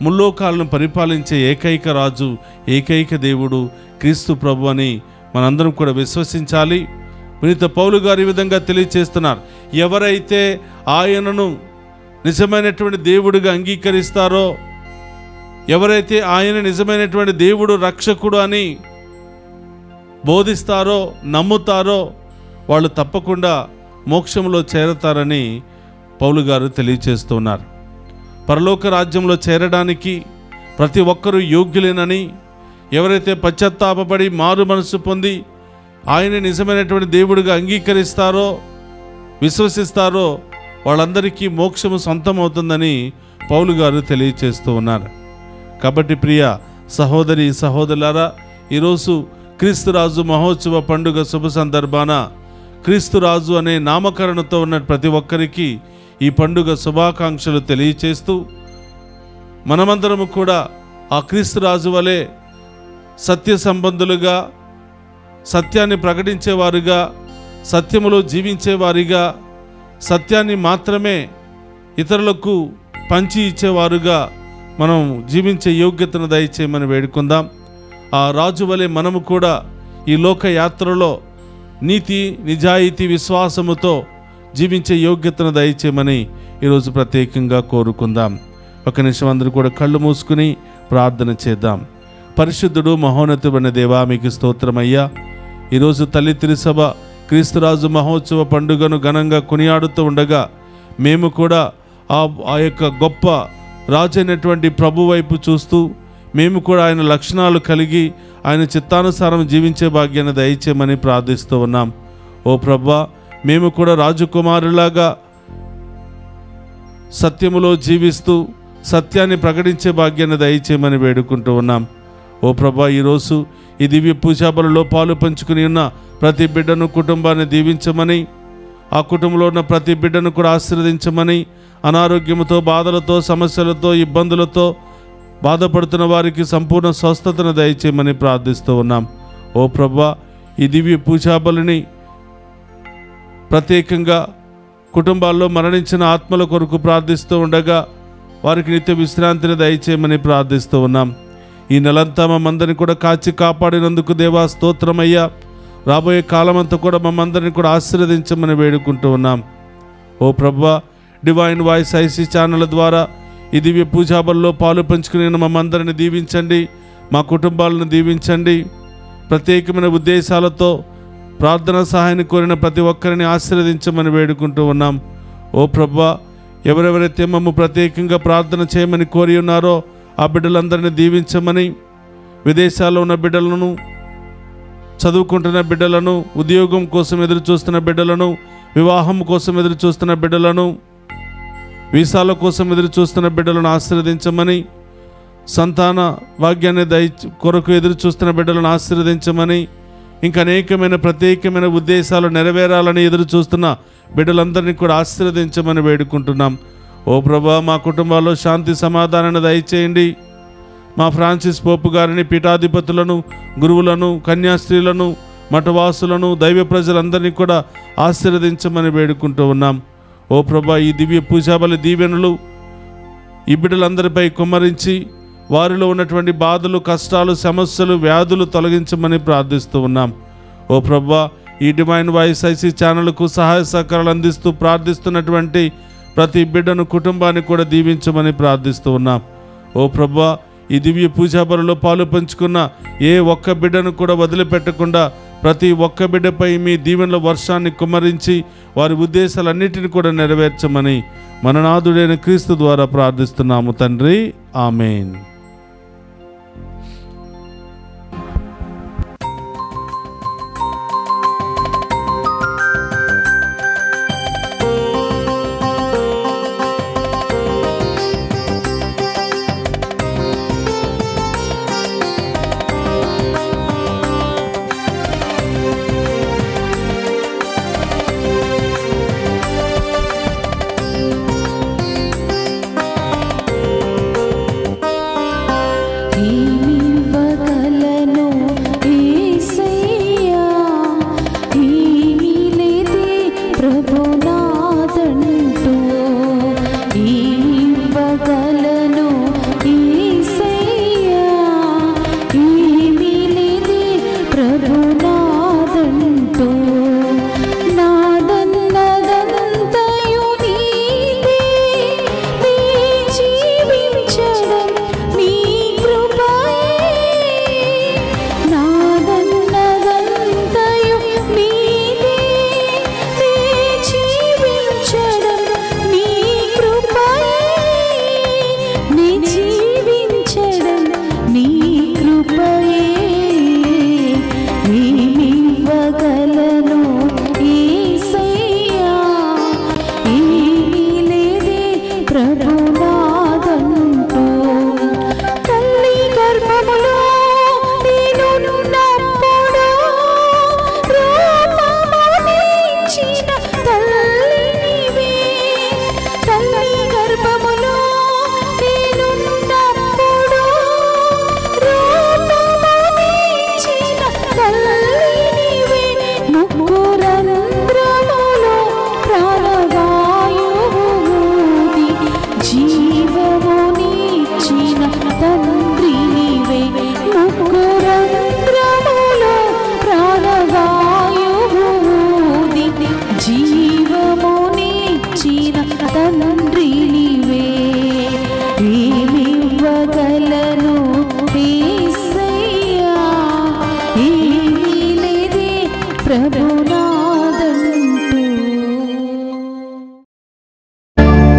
ముల్లోకాలను పరిపాలించే ఏకైక రాజు, ఏకైక దేవుడు క్రీస్తు ప్రభు అని మనందరం కూడా విశ్వసించాలి. పునీత పౌలు గారు ఈ విధంగా తెలియచేస్తున్నారు, ఎవరైతే ఆయనను నిజమైనటువంటి దేవుడిగా అంగీకరిస్తారో, ఎవరైతే ఆయన నిజమైనటువంటి దేవుడు రక్షకుడు అని బోధిస్తారో, నమ్ముతారో, వాళ్ళు తప్పకుండా మోక్షంలో చేరతారని పౌలు గారు తెలియచేస్తున్నారు. పరలోక రాజ్యంలో చేరడానికి ప్రతి ఒక్కరూ యోగ్యులేనని, ఎవరైతే పశ్చాత్తాపపడి మారు మనసు పొంది ఆయన నిజమైనటువంటి దేవుడిగా అంగీకరిస్తారో, విశ్వసిస్తారో, వాళ్ళందరికీ మోక్షము సొంతమవుతుందని పౌలు గారు తెలియచేస్తూ ఉన్నారు. కాబట్టి ప్రియ సహోదరి సహోదరులారా, ఈరోజు క్రీస్తురాజు మహోత్సవ పండుగ శుభ సందర్భాన క్రీస్తురాజు అనే నామకరణతో ఉన్న ప్రతి ఒక్కరికి ఈ పండుగ శుభాకాంక్షలు తెలియచేస్తూ, మనమందరము కూడా ఆ క్రీస్తురాజు వలె సత్య సంబంధులుగా, సత్యాన్ని ప్రకటించేవారుగా, సత్యములో జీవించేవారిగా, సత్యాన్ని మాత్రమే ఇతరులకు పంచి ఇచ్చేవారుగా మనం జీవించే యోగ్యతను దయచేయమని వేడుకుందాం. ఆ రాజు వలె మనము కూడా ఈ లోక యాత్రలో నీతి, నిజాయితీ, విశ్వాసముతో జీవించే యోగ్యతను దయచేయమని ఈరోజు ప్రత్యేకంగా కోరుకుందాం. ఒక నిమిషం అందరూ కూడా కళ్ళు మూసుకుని ప్రార్థన చేద్దాం. పరిశుద్ధుడు మహోన్నతుడైన దేవా, మీకు స్తోత్రమయ్యా. ఈరోజు తల్లి తిరుసభ క్రీస్తురాజు మహోత్సవ పండుగను ఘనంగా కొనియాడుతూ ఉండగా, మేము కూడా ఆ యొక్క గొప్ప రాజు అయినటువంటి ప్రభు వైపు చూస్తూ, మేము కూడా ఆయన లక్షణాలు కలిగి ఆయన చిత్తానుసారం జీవించే భాగ్యాన్ని దయచేయమని ప్రార్థిస్తూ ఉన్నాం. ఓ ప్రభువా, మేము కూడా రాజకుమారులాగా సత్యములో జీవిస్తూ, సత్యాన్ని ప్రకటించే భాగ్యాన్ని దయచేయమని వేడుకుంటూ ఉన్నాం. ఓ ప్రభా, ఈరోజు ఈ దివ్య పూజాబలలో పాలు పంచుకుని ఉన్న ప్రతి బిడ్డను, కుటుంబాన్ని దీవించమని, ఆ కుటుంబంలో ఉన్న ప్రతి బిడ్డను కూడా ఆశీర్వదించమని, అనారోగ్యంతో, బాధలతో, సమస్యలతో, ఇబ్బందులతో బాధపడుతున్న వారికి సంపూర్ణ స్వస్థతను దయచేయమని ప్రార్థిస్తూ ఉన్నాం. ఓ ప్రభా, ఈ దివ్య పూజాబలిని ప్రత్యేకంగా కుటుంబాల్లో మరణించిన ఆత్మల కొరకు ప్రార్థిస్తూ ఉండగా వారికి నిత్య విశ్రాంతిని దయచేయమని ప్రార్థిస్తూ ఉన్నాం. ఈ నెలంతా మమ్మందరిని కూడా కాచి కాపాడినందుకు దేవా స్తోత్రమయ్యా. రాబోయే కాలమంతా కూడా మమ్మందరిని కూడా ఆశీర్వదించమని వేడుకుంటూ ఉన్నాం. ఓ ప్రభా, డివైన్ వాయిస్ ఐసీ ఛానల్ ద్వారా ఈ దివ్య పూజాబల్లో పాలు పంచుకుని మమ్మందరిని దీవించండి, మా కుటుంబాలను దీవించండి. ప్రత్యేకమైన ఉద్దేశాలతో ప్రార్థన సహాయాన్ని కోరిన ప్రతి ఒక్కరిని ఆశీర్వదించమని వేడుకుంటూ ఉన్నాం. ఓ ప్రభా, ఎవరెవరైతే మమ్మ ప్రత్యేకంగా ప్రార్థన చేయమని కోరి ఉన్నారో ఆ బిడ్డలందరినీ దీవించమని, విదేశాల్లో ఉన్న బిడ్డలను, చదువుకుంటున్న బిడ్డలను, ఉద్యోగం కోసం ఎదురు చూస్తున్న బిడ్డలను, వివాహం కోసం ఎదురు చూస్తున్న బిడ్డలను, వీసాల కోసం ఎదురు చూస్తున్న బిడ్డలను ఆశీర్వదించమని, సంతాన భాగ్యాన్ని కొరకు ఎదురు చూస్తున్న బిడ్డలను ఆశీర్వదించమని, ఇంకా అనేకమైన ప్రత్యేకమైన ఉద్దేశాలు నెరవేరాలని ఎదురు చూస్తున్న బిడ్డలందరినీ కూడా ఆశీర్వదించమని వేడుకుంటున్నాం. ఓ ప్రభా, మా కుటుంబాల్లో శాంతి సమాధానాన్ని దయచేయండి. మా ఫ్రాన్సిస్ పోపు గారిని, పీఠాధిపతులను, గురువులను, కన్యాస్త్రీలను, మఠవాసులను, దైవ ప్రజలందరినీ కూడా ఆశీర్వదించమని వేడుకుంటూ ఉన్నాం. ఓ ప్రభా, ఈ దివ్య పూజాబలి దీవెనలు ఈ బిడ్డలందరిపై కుమ్మరించి వారిలో ఉన్నటువంటి బాధలు, కష్టాలు, సమస్యలు, వ్యాధులు తొలగించమని ప్రార్థిస్తూ ఉన్నాం. ఓ ప్రభా, ఈ డివైన్ వాయిస్ ఐసీ ఛానల్కు సహాయ సహకారాలు అందిస్తూ ప్రార్థిస్తున్నటువంటి ప్రతి బిడ్డను, కుటుంబాన్ని కూడా దీవించమని ప్రార్థిస్తూ ఉన్నాం. ఓ ప్రభా, ఈ దివ్య పూజాబలిలో పాలు పంచుకున్న ఏ ఒక్క బిడ్డను కూడా వదిలిపెట్టకుండా ప్రతి ఒక్క బిడ్డపై మీ దీవెనల వర్షాన్ని కుమ్మరించి వారి ఉద్దేశాలన్నిటిని కూడా నెరవేర్చమని మననాథుడైన క్రీస్తు ద్వారా ప్రార్థిస్తున్నాము తండ్రి. ఆమేన్.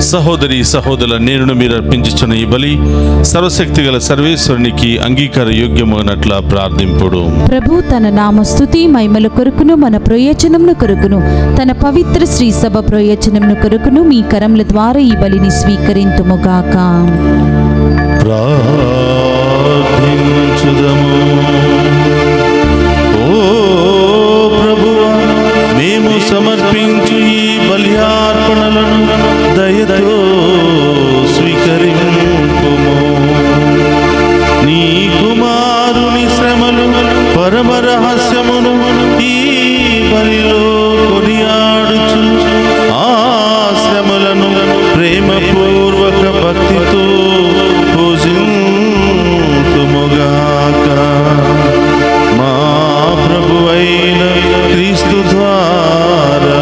సహోదరి సహోదరుల నేను మీరు అర్పించుచున్న ఈ బలి సర్వశక్తి గల సర్వేశ్వరునికి అంగీకార యోగ్యమైనట్ల ప్రార్థింపుడు.
ప్రభు తన నామ స్తుతి మహిమల కొరకును మన ప్రయోజనమును కొరకును తన పవిత్ర శ్రీ సభ ప్రయోజనమును కొరకును మీ కరముల ద్వారా ఈ బలిని స్వీకరింతుముగాక.
ప్రార్థించుదము. ఓ ప్రభువా, మేము సమర్పించు ఈ బలియార్పణలను దయతో స్వీకరింపుము. నీ కుమారుని శ్రమలు పరమ రహస్యమును ఈ బలిలో కొనియాడుచు ఆ శ్రమలను ప్రేమపూర్వక భక్తితో పూజింతుముగాక. మా ప్రభువైన క్రీస్తు ద్వారా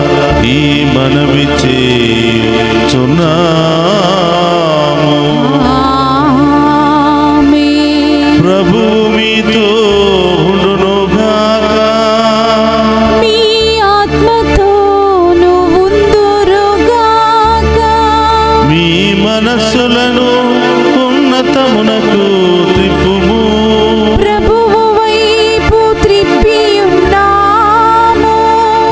ఈ మనవి చేయుచున్నాము. ప్రభువు మీతో ఉండునుగాక.
మీ ఆత్మతోను ఉందురుగాక.
మీ మనస్సులను ఉన్నతమునకు త్రిప్పుము.
ప్రభువు వైపు త్రిప్పి ఉన్నాము.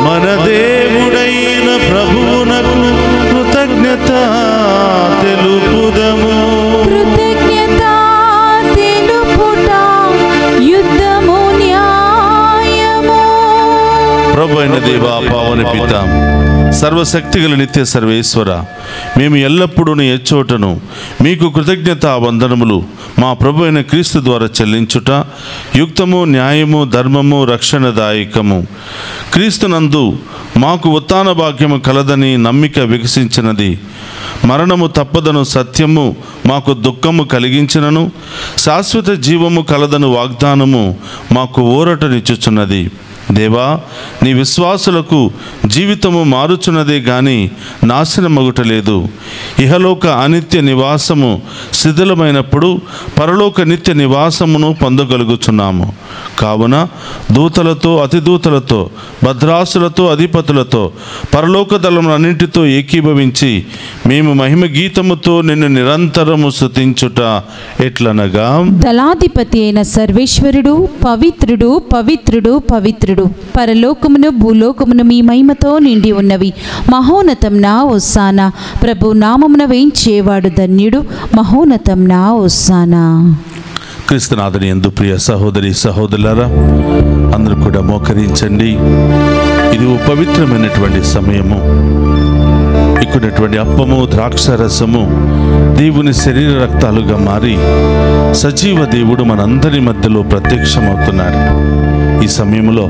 మన దేవుడైన ప్రభువునకు కృతజ్ఞత తెలుపుదము.
కృతజ్ఞత తెలుపుట యుద్ధము న్యాయము.
ప్రభు అయిన దేవా, పావన పిత, సర్వశక్తిగల నిత్య సర్వేశ్వర, మేము ఎల్లప్పుడూ నీ ఎచ్చోటను మీకు కృతజ్ఞత వందనములు మా ప్రభు అయిన క్రీస్తు ద్వారా చెల్లించుట యుక్తము, న్యాయము, ధర్మము, రక్షణదాయకము. క్రీస్తునందు మాకు ఉత్థాన భాగ్యము కలదని నమ్మిక వికసించినది. మరణము తప్పదను సత్యము మాకు దుఃఖము కలిగించినను శాశ్వత జీవము కలదను వాగ్దానము మాకు ఊరటనిచ్చుచున్నది. దేవా, నీ విశ్వాసులకు జీవితము మారుచున్నదే గాని నాశనమగుటలేదు. ఇహలోక అనిత్య నివాసము శిథిలమైనప్పుడు పరలోక నిత్య నివాసమును పొందగలుగుచున్నాము. కావున దూతలతో, అతిదూతలతో, భద్రాసులతో, అధిపతులతో, పరలోక దళములన్నింటితో ఏకీభవించి మేము మహిమ గీతముతో నిన్ను నిరంతరము స్తుతించుట ఎట్లనగా,
దళాధిపతి అయిన సర్వేశ్వరుడు పవిత్రుడు, పవిత్రుడు, పవిత్రుడు. పరలోకమును భూలోకమును మీ మహిమతో నిండి ఉన్నవి. మహోన్నతం నా హోసానా. ప్రభు నామమున వేయించేవాడు ధన్యుడు. మహోన్నతం నా హోసానా.
క్రీస్తునాథుని యందు ప్రియ సహోదరి సహోదరులారా, అందరూ కూడా మోకరించండి. ఇది ఓ పవిత్రమైనటువంటి సమయము. ఇక్కడటువంటి అప్పము, ద్రాక్షరసము దేవుని శరీర రక్తాలుగా మారి సజీవ దేవుడు మనందరి మధ్యలో ప్రత్యక్షమవుతున్నాడు. ఈ సమయంలో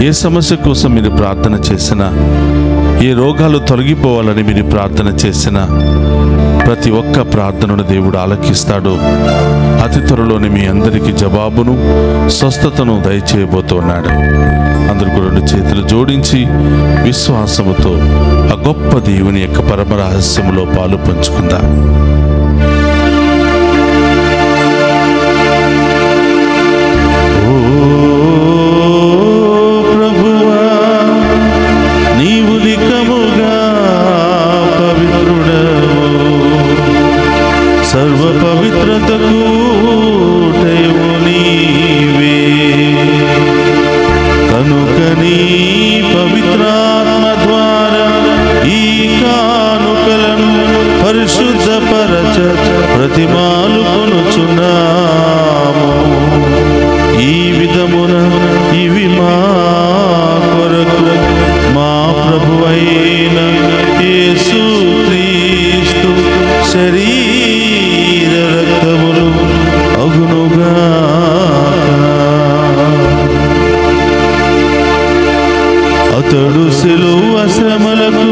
ఏ సమస్య కోసం మీరు ప్రార్థన చేసినా, ఏ రోగాలు తొలగిపోవాలని మీరు ప్రార్థన చేసినా ప్రతి ఒక్క ప్రార్థనను దేవుడు ఆలకిస్తాడు. అతి త్వరలోనే మీ అందరికీ జవాబును, స్వస్థతను దయచేయబోతున్నాడు. అందరూ కూడా రెండు చేతులు జోడించి విశ్వాసముతో ఆ గొప్ప దేవుని యొక్క పరమ రహస్యములో పాలు పంచుకుందాం. సర్వ పవిత్రతకు ఊటయు నీవే. కనుక నీ పవిత్రాత్మ ద్వారా ఈ కానుకలను పరిశుద్ధపరచ ప్రతిమాలు కొనుచున్నాము. ఈ విధమున ఇవి మా కొరకు మా ప్రభువైన యేసు క్రీస్తు శరీర రక్తములు అగునుగా. అతడు శిలువ శ్రమలకు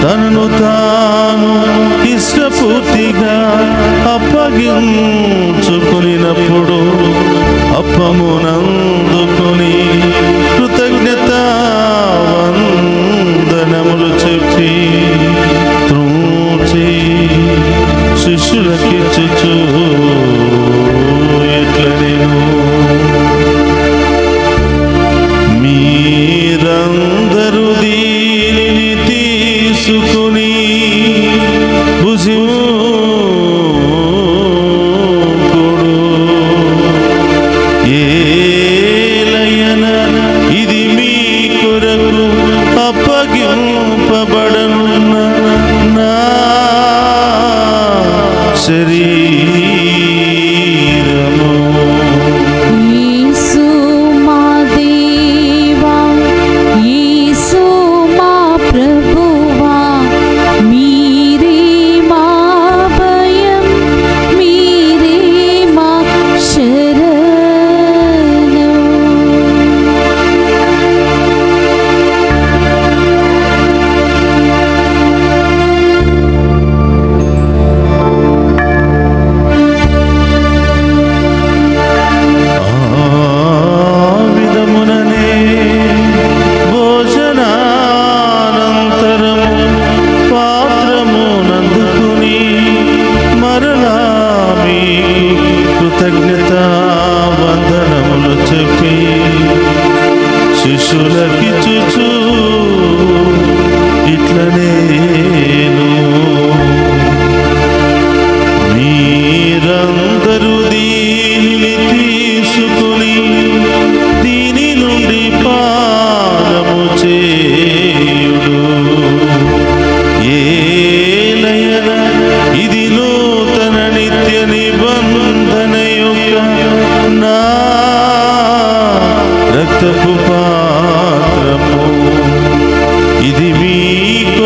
తనను తాను ఇష్టపూర్తిగా అప్పగించుకునినప్పుడు అప్పమునందుకొని కృతజ్ఞత వందనములు చెప్పి త్రూచి శిష్యులకిచ్చుచు ఎట్లనెను, మీరందరూ దీనిని తీసుకుని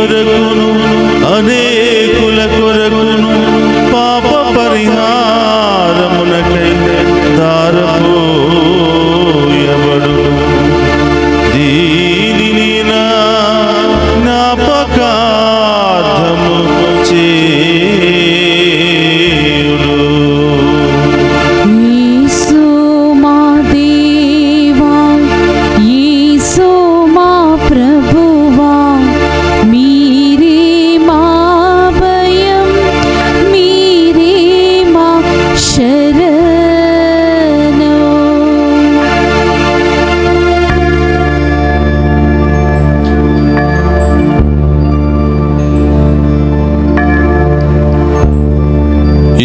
కొరకును అనేకుల కొరకును పాప పరిహారమునకై దారపోయబడును. దీనిని నా జ్ఞాపకార్థము చేయుడు.
యేసు మా దేవా, యేసు మా ప్రభువా, మీరే మా భయం, మీరే మా శరణం.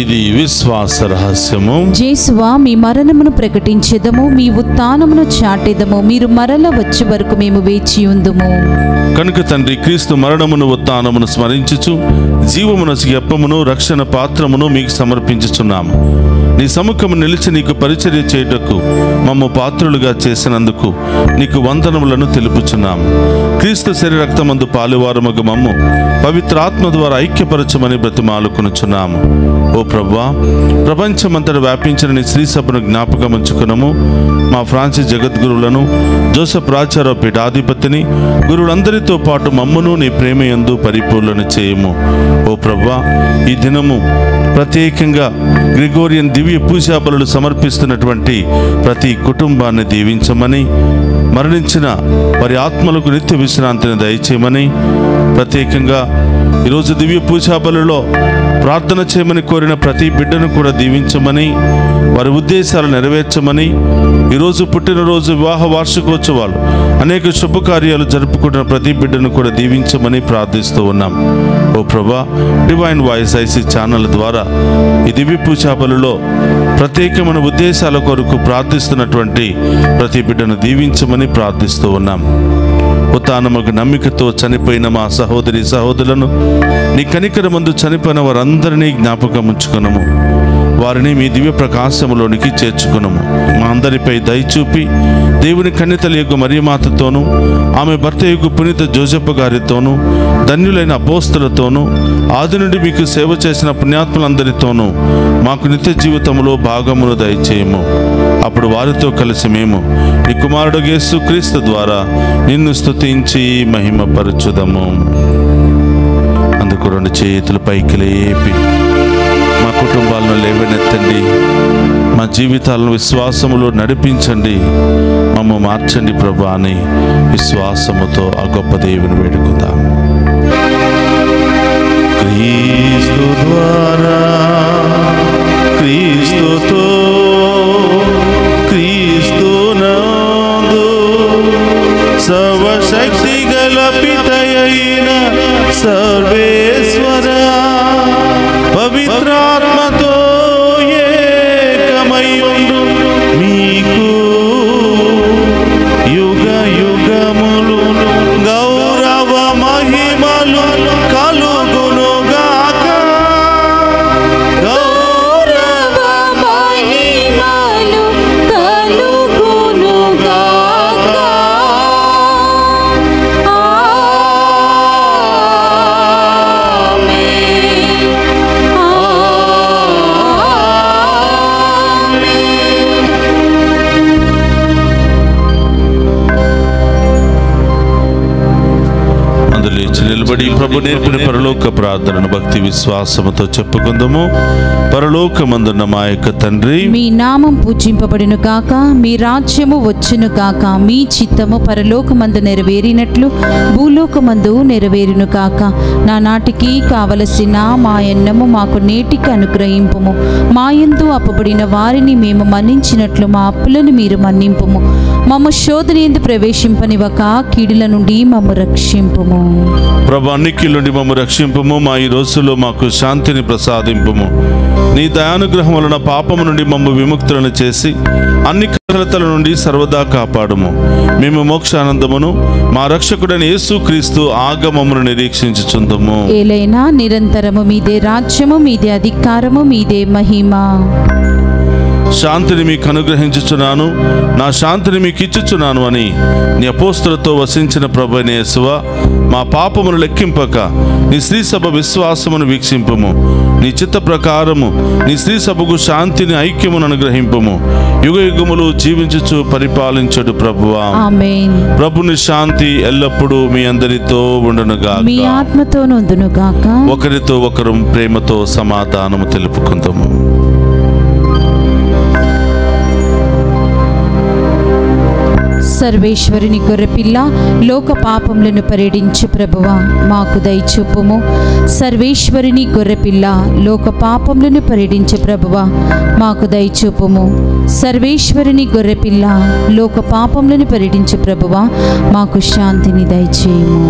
ఇది విశ్వాస రహస్యము.
జేసువా, మీ మరణమును ప్రకటించెదము, మీ ఉత్థానమును చాటెదము. మీరు మరల వచ్చే వరకు మేము వేచి ఉందుము.
కనుక తండ్రి, క్రీస్తు మరణమును ఉత్థానమును స్మరించుచు జీవమునసు అప్పమును రక్షణ పాత్రమును మీకు సమర్పించుచున్నాము. నీ సముఖము నిలిచి నీకు పరిచర్య చేయుటకు మమ్ము పాత్రులుగా చేసినందుకు నీకు వందనములను తెలుపుచున్నాము. క్రీస్తు శరీర రక్తమందు పాలువారమగు మమ్ము పవిత్రాత్మ ద్వారా ఐక్యపరచమని బ్రతిమాలుకొనుచున్నాము. ఓ ప్రభువా, ప్రపంచమంతటా వ్యాపించిన నీ శ్రీ సభను జ్ఞాపకం ఉంచుకునము. మా ఫ్రాన్సిస్ జగద్గురువులను, జోసెఫ్ రాచారావు పీఠాధిపతిని, గురువులందరితో పాటు మమ్మును నీ ప్రేమయందు పరిపూర్ణ చేయము. ఓ ప్రభువా, ఈ దినము ప్రత్యేకంగా గ్రిగోరియన్ దివ్య పూజా బలులు సమర్పిస్తున్నటువంటి ప్రతి కుటుంబాన్ని దీవించమని, మరణించిన వారి ఆత్మలకు నిత్య విశ్రాంతిని దయచేయమని, ప్రత్యేకంగా ఈరోజు దివ్య పూజా బలులో ప్రార్థన చేయమని కోరిన ప్రతి బిడ్డను కూడా దీవించమని, వారి ఉద్దేశాలు నెరవేర్చమని, ఈరోజు పుట్టినరోజు, వివాహ వార్షికోత్సవాలు, అనేక శుభకార్యాలు జరుపుకుంటున్న ప్రతి బిడ్డను కూడా దీవించమని ప్రార్థిస్తూ ఉన్నాం. ఓ ప్రభా, డివైన్ వాయిస్ ఐసీ ఛానల్ ద్వారా ఈ దివ్య పూజా బలులో ప్రత్యేకమైన ఉద్దేశాల కొరకు ప్రార్థిస్తున్నటువంటి ప్రతి బిడ్డను దీవించమని ప్రార్థిస్తూ ఉన్నాం. ఉత్థానముకు నమ్మికతో చనిపోయిన మా సహోదరి సహోదరులను, నీ కనికరమందు చనిపోయిన వారందరినీ జ్ఞాపకం ఉంచుకునము. వారిని మీ దివ్య ప్రకాశములోనికి చేర్చుకునము. మా అందరిపై దయచూపి దేవుని కన్యతల యొక్క మరియమాతతోనూ, ఆమె భర్త యొక్క పునీత జోసెఫ్ గారితోనూ, ధన్యులైన అపోస్తలతోనూ, ఆది నుండి మీకు సేవ చేసిన పుణ్యాత్ములందరితోనూ మాకు నిత్య జీవితంలో భాగమును దయచేయము. అప్పుడు వారితో కలిసి మేము నీ కుమారుడు యేసు క్రీస్తు ద్వారా నిన్ను స్తుతించి మహిమపరచుదము. అందుకు రెండు చేతులు పైకి లేపి మా కుటుంబాలను లేవనెత్తండి, మా జీవితాలను విశ్వాసములో నడిపించండి, మమ్మ మార్చండి ప్రభా అని విశ్వాసముతో ఆ గొప్ప దేవుని వేడుకుందాం. క్రీస్తు ద్వారా, క్రీస్తుతో, క్రీస్తునందు సర్వశక్తి గల పితయైన సర్వేశ్వర పవిత్రాత్మతో ఏకమయుండు మీకు యుగ యుగములు గౌరవ మహిమలు కలుగునుగాక.
గౌరవ మహిమలు కలుగునుగాక.
నిలబడి ప్రభు నేర్పిన పరలోక ప్రార్థనను భక్తి విశ్వాసముతో చెప్పుకుందాము. పరలోకమందున్న మా యొక్క తండ్రి,
మీ నామం పూజింపబడును గాక, మీ రాజ్యము వచ్చును గాక, మీ చిత్తము పరలోకమందు నెరవేరినట్లు భూలోకమందు నెరవేరును గాక. నా నాటికి కావలసిన మా అన్నము మాకు నేటికి అనుగ్రహింపుము. మా యందు అప్పబడిన వారిని మేము మన్నించినట్లు మా అప్పులను మీరు మన్నింపుము. మమ్మ శోధన యందు ప్రవేశింపనివ్వక కీడుల నుండి మమ్ము రక్షింపుము.
ప్రభా, అన్నిటి నుండి మమ్ము రక్షింపుము. మా ఈ రోజుల్లో మాకు శాంతిని ప్రసాదింపుము. నీ దయానుగ్రహం వలన పాపము నుండి మమ్ము విముక్తులను చేసి అన్ని కలతల నుండి సర్వదా కాపాడుము. మేము మోక్షానందమును మా రక్షకుడైన యేసు క్రీస్తు ఆగమమును నిరీక్షించుచుందుము.
ఏలైనా నిరంతరము మీదే రాజ్యము, మీదే అధికారము, మీదే మహిమ.
శాంతిని మీకు అనుగ్రహించుచున్నాను, నా శాంతిని మీకు ఇచ్చుచున్నాను అని నీ అపోస్తులతో వసించిన ప్రభువైన యేసువా, మా పాపమును లెక్కింపక నీ శ్రీ సభ విశ్వాసమును వీక్షింపుము. నీ చిత్త ప్రకారము నీ శ్రీ సభకు శాంతిని, ఐక్యమును అనుగ్రహింపుము. యుగ యుగములు జీవించుచు పరిపాలించడు ప్రభువా.
ఆమేన్.
ప్రభుని శాంతి ఎల్లప్పుడూ మీ అందరితో ఉండునుగాక.
మీ ఆత్మతోనుండునుగాక.
ఒకరితో ఒకరు ప్రేమతో సమాధానము తెలుపుకుందాము.
సర్వేశ్వరుని గొర్రెపిల్ల, లోక పాపములను పరిడించు ప్రభువా, మాకు దయచూపుము. సర్వేశ్వరుని గొర్రెపిల్ల, లోక పాపములను పరిడించు ప్రభువా, మాకు దయచూపుము. సర్వేశ్వరుని గొర్రెపిల్ల, లోక పాపములను పరిడించు ప్రభువా, మాకు శాంతిని దయచేయము.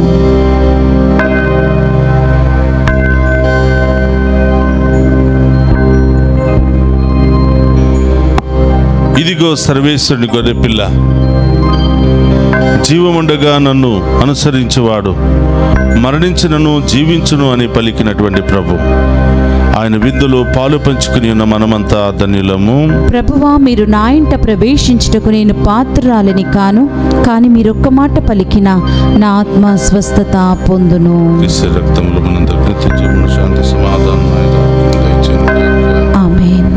ఇదిగో సర్వేశ్వరుని గొర్రెపిల్ల, జీవముండగా నన్ను అనుసరించువాడు మరణించినను జీవించును అని పలికినటువంటి ప్రభు. ఆయన విందులో పాలు పంచుకుని ఉన్న మనమంతా ధన్యులము.
ప్రభువా, మీరు నా ఇంట ప్రవేశించుటకు నేను పాత్రురాలని కాను, కానీ మీరొక్క మాట పలికిన నా ఆత్మ స్వస్థత పొందును.
రక్తంలో మనందరికీ నిత్య జీవన, శాంతి, సమాధానం
ఆమేన్.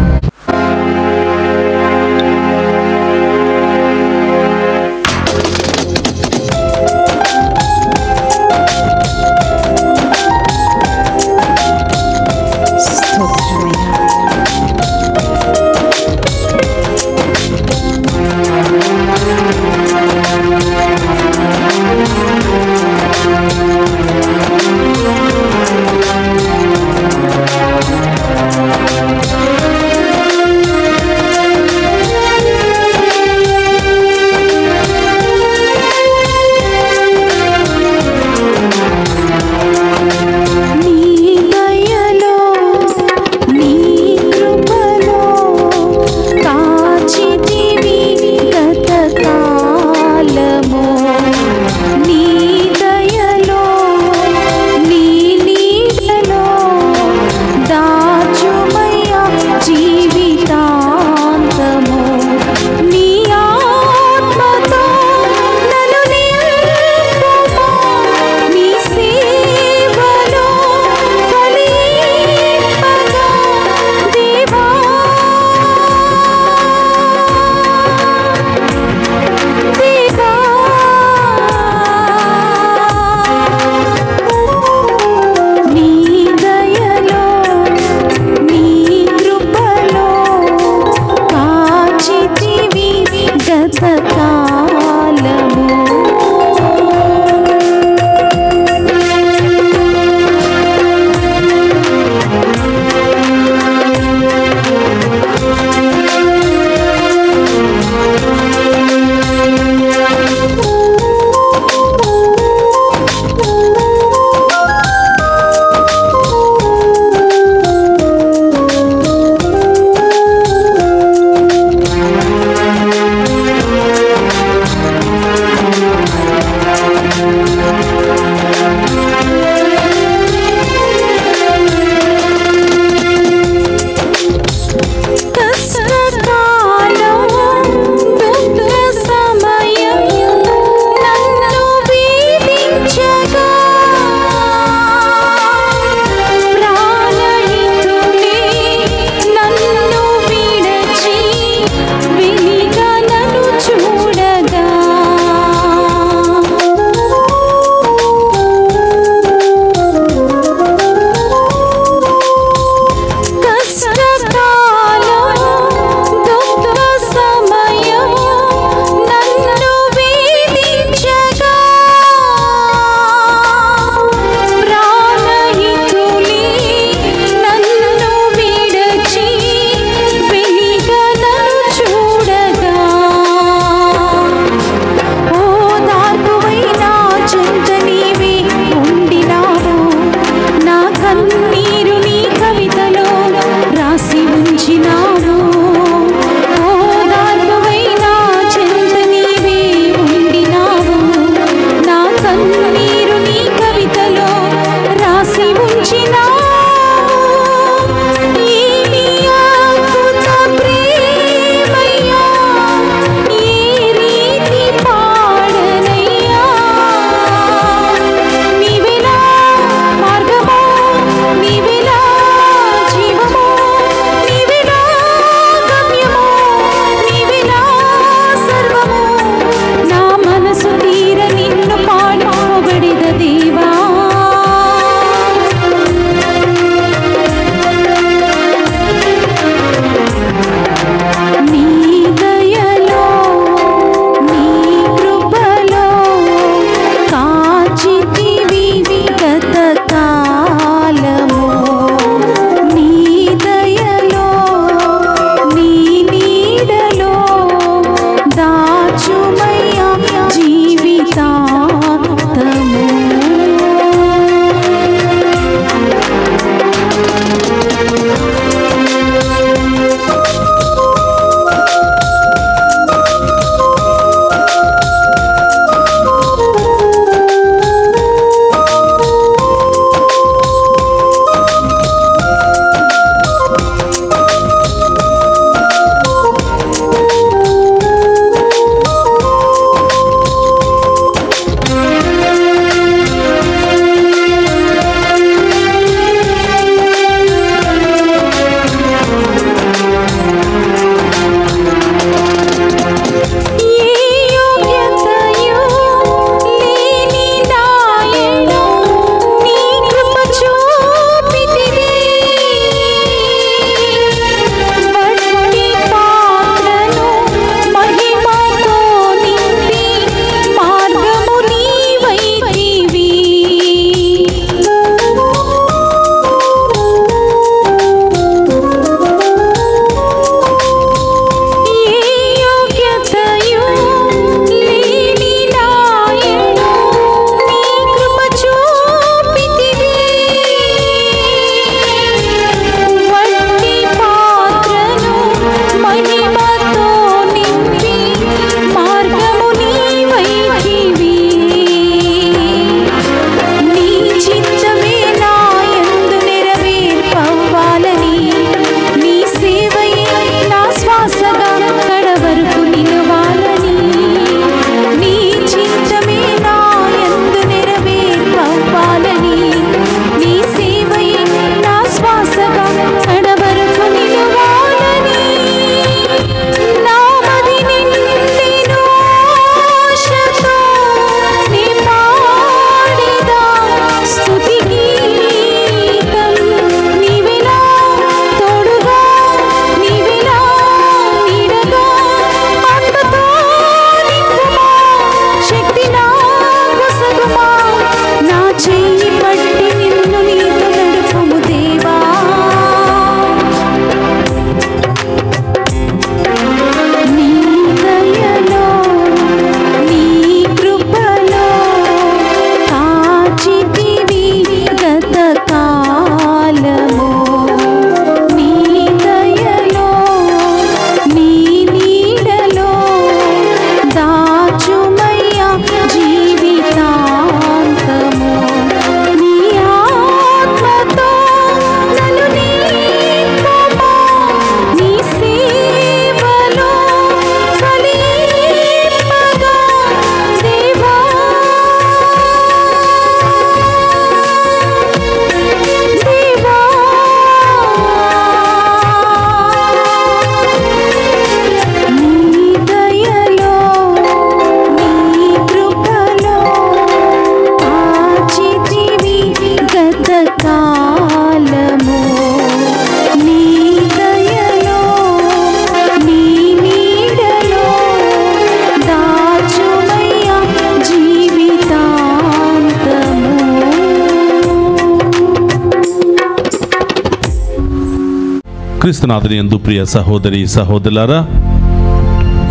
క్రీస్తునాథుని యందు ప్రియ సహోదరి సహోదరులారా,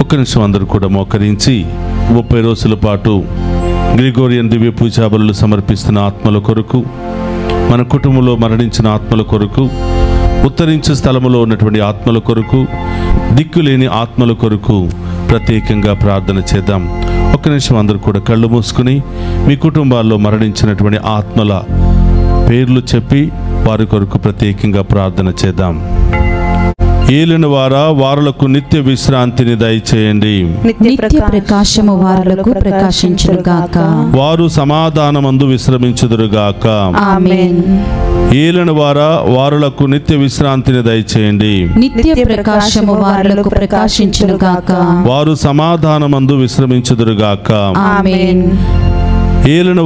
ఒక్క నిమిషం అందరూ కూడా మోకరించి 30 రోజుల పాటు గ్రిగోరియన్ దివ్య పూజా బలులు సమర్పిస్తున్న ఆత్మల కొరకు, మన కుటుంబంలో మరణించిన ఆత్మల కొరకు, ఉత్తరించే స్థలములో ఉన్నటువంటి ఆత్మల కొరకు, దిక్కులేని ఆత్మల కొరకు ప్రత్యేకంగా ప్రార్థన చేద్దాం. ఒక్క నిమిషం అందరూ కూడా కళ్ళు మూసుకుని మీ కుటుంబాల్లో మరణించినటువంటి ఆత్మల పేర్లు చెప్పి వారి కొరకు ప్రత్యేకంగా ప్రార్థన చేద్దాం. ఏలిన వారులకు నిత్య విశ్రాంతిని దయచేయండి.
నిత్య ప్రకాశము వారులకు ప్రకాశించునుగాక.
వారు సమాధానమందు విశ్రమించుదురుగాక.
ఆమేన్.
ఏలిన వారులకు నిత్య విశ్రాంతిని దయచేయండి.
నిత్య ప్రకాశము వారులకు ప్రకాశించునుగాక.
వారు సమాధానమందు విశ్రమించుదురుగాక.
ఆమేన్.
ఏలిన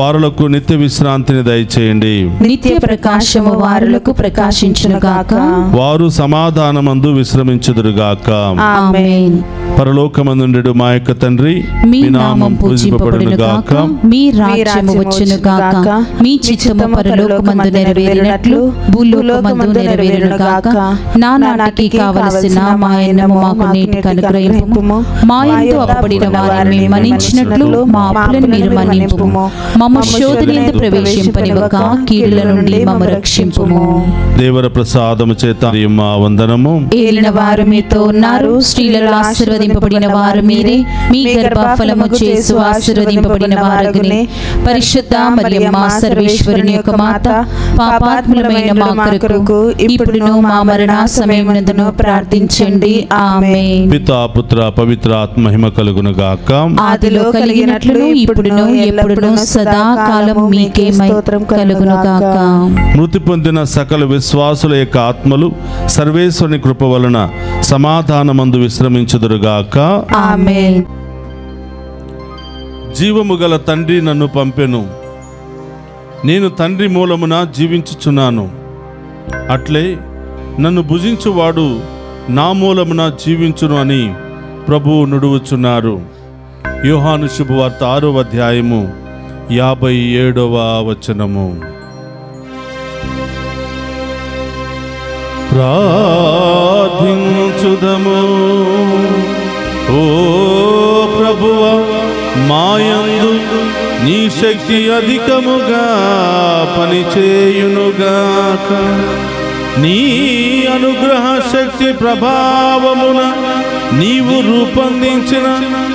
వారులకు నిత్య విశ్రాంతిని దయచేయండి.
నిత్య ప్రకాశము వారులకు ప్రకాశించునుగాక.
వారు సమాధానమందు విశ్రమించుదురుగాక.
ఆమేన్.
పరలోకమందుండెడు మా యొక్క తండ్రి,
మీ నామం పూజింపబడునుగాక. మీ రాజ్యము వచ్చునుగాక. మీ చిత్తము పరలోకమందు నెరవేరినట్లు భూలోకమందు నెరవేరునుగాక. నానాటికి కావలసిన మా అన్నము మాకు నేటికి అనుగ్రహింపుము. మా యందు అప్పబడిన వారిని మేము మన్నించినట్లు మా అప్పులను మీరు మన్నింపుము. మమ్మ శోధనయందు ప్రవేశింపనివ్వక కీడుల నుండి మమ్మ రక్షింపుము.
దేవర ప్రసాదము చేత మా వందనము.
ఏలిన వారు మీతో ఉన్నారు, స్త్రీలలో ఆశీర్వదింపబడిన వారు మీరే. మీ గర్భఫలము చేసు ఆశీర్వదింపబడిన వారగునే. పరిశుద్ధ మరియమ్మ సర్వేశ్వరుని యొక్క మాత, పాపాత్ములమైన మా కొరకు ఇప్పుడును మా మరణ సమయమునందును ప్రార్థించండి. ఆమేన్.
పితా పుత్ర పవిత్రాత్మ మహిమ కలుగునుగాక.
ఆదిలో కలిగినట్లును ఇప్పుడును ఎప్పుడును సదాకాలము మీకే స్తోత్రం కలుగునుగాక.
మృతి పొందిన సకల విశ్వాసుల యొక్క ఆత్మలు సర్వేశ్వరుని కృప వలన సమాధానమందు విశ్రమించుదురుగాక.
ఆమేన్.
జీవము గల తండ్రి నన్ను పంపెను, నేను తండ్రి మూలమున జీవించుచున్నాను. అట్లే నన్ను భుజించువాడు నా మూలమున జీవించును అని ప్రభువు నుడువుచున్నారు. యోహాను శుభవార్త 6వ అధ్యాయము 57వ వచనము. ప్రార్థించుదము. ఓ ప్రభువా, మాయందు నీ శక్తి అధికముగా పనిచేయునుగాక. నీ అనుగ్రహ శక్తి ప్రభావమున నీవు రూపొందించిన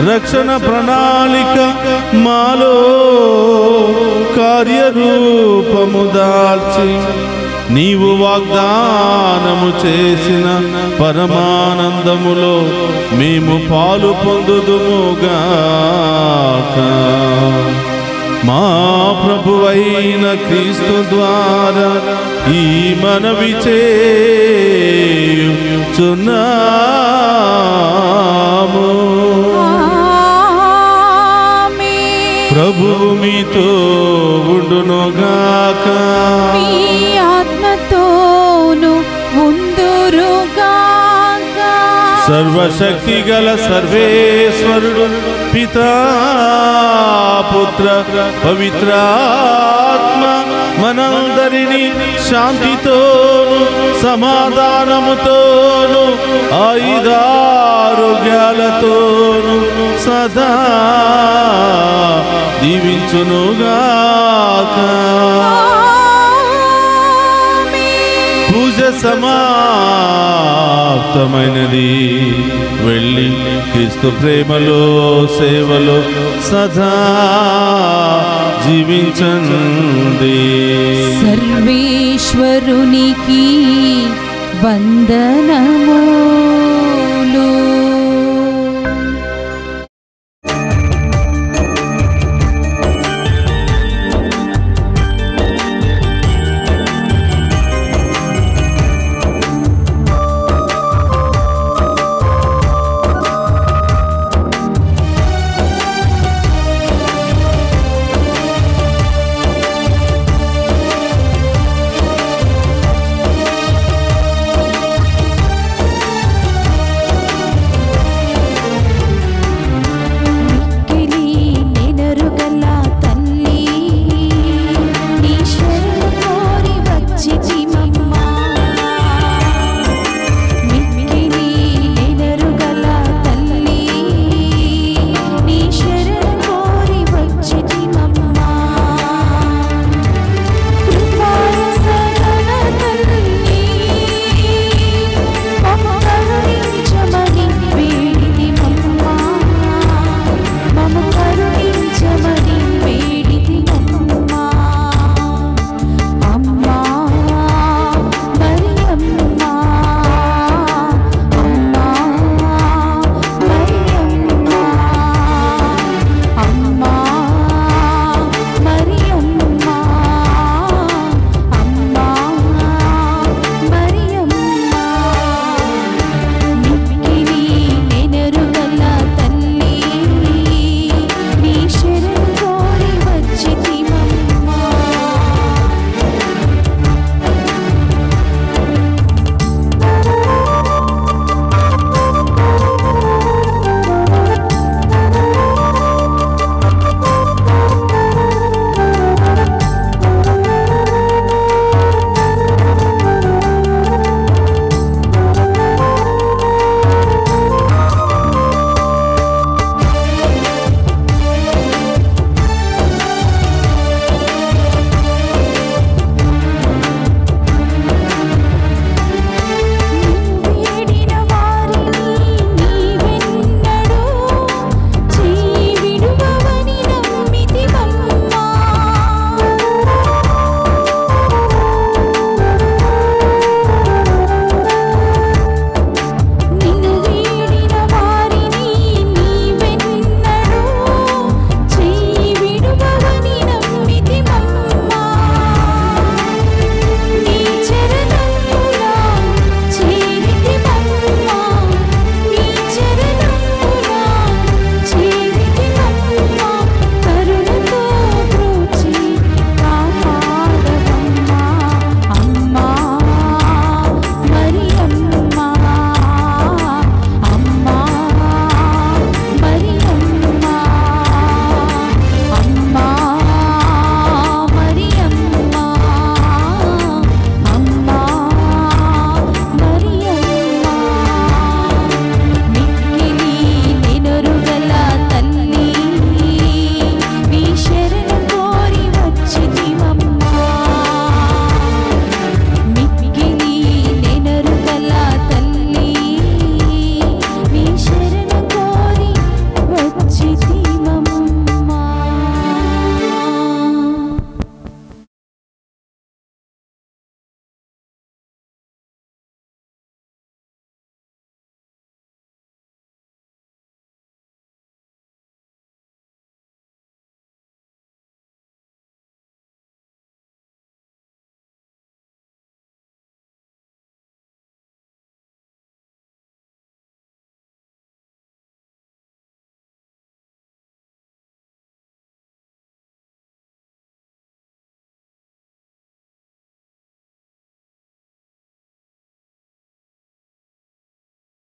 రక్షణ ప్రణాళిక మాలో కార్యరూపము దాల్చి నీవు వాగ్దానము చేసిన పరమానందములో మేము పాలు పొందుదుముగాక. మా ప్రభువైన క్రీస్తు ద్వారా ఈ మనవి చేయుచున్నాము. ప్రభువు మీతో ఉండునుగాక.
మీ ఆత్మతోను ఉందురుగాక.
సర్వశక్తి గల సర్వేశ్వరుడు పితా పుత్ర పవిత్రాత్మ మనందరినీ శాంతితోను సమాధానముతోను ఆయుధారోగ్యాలతోను సదా దీవించునుగాక. పూజ సమాప్తమైనది. వెళ్ళి క్రీస్తు ప్రేమలో సేవలో సదా జీవించండి.
సర్వేశ్వరునికి వందనము.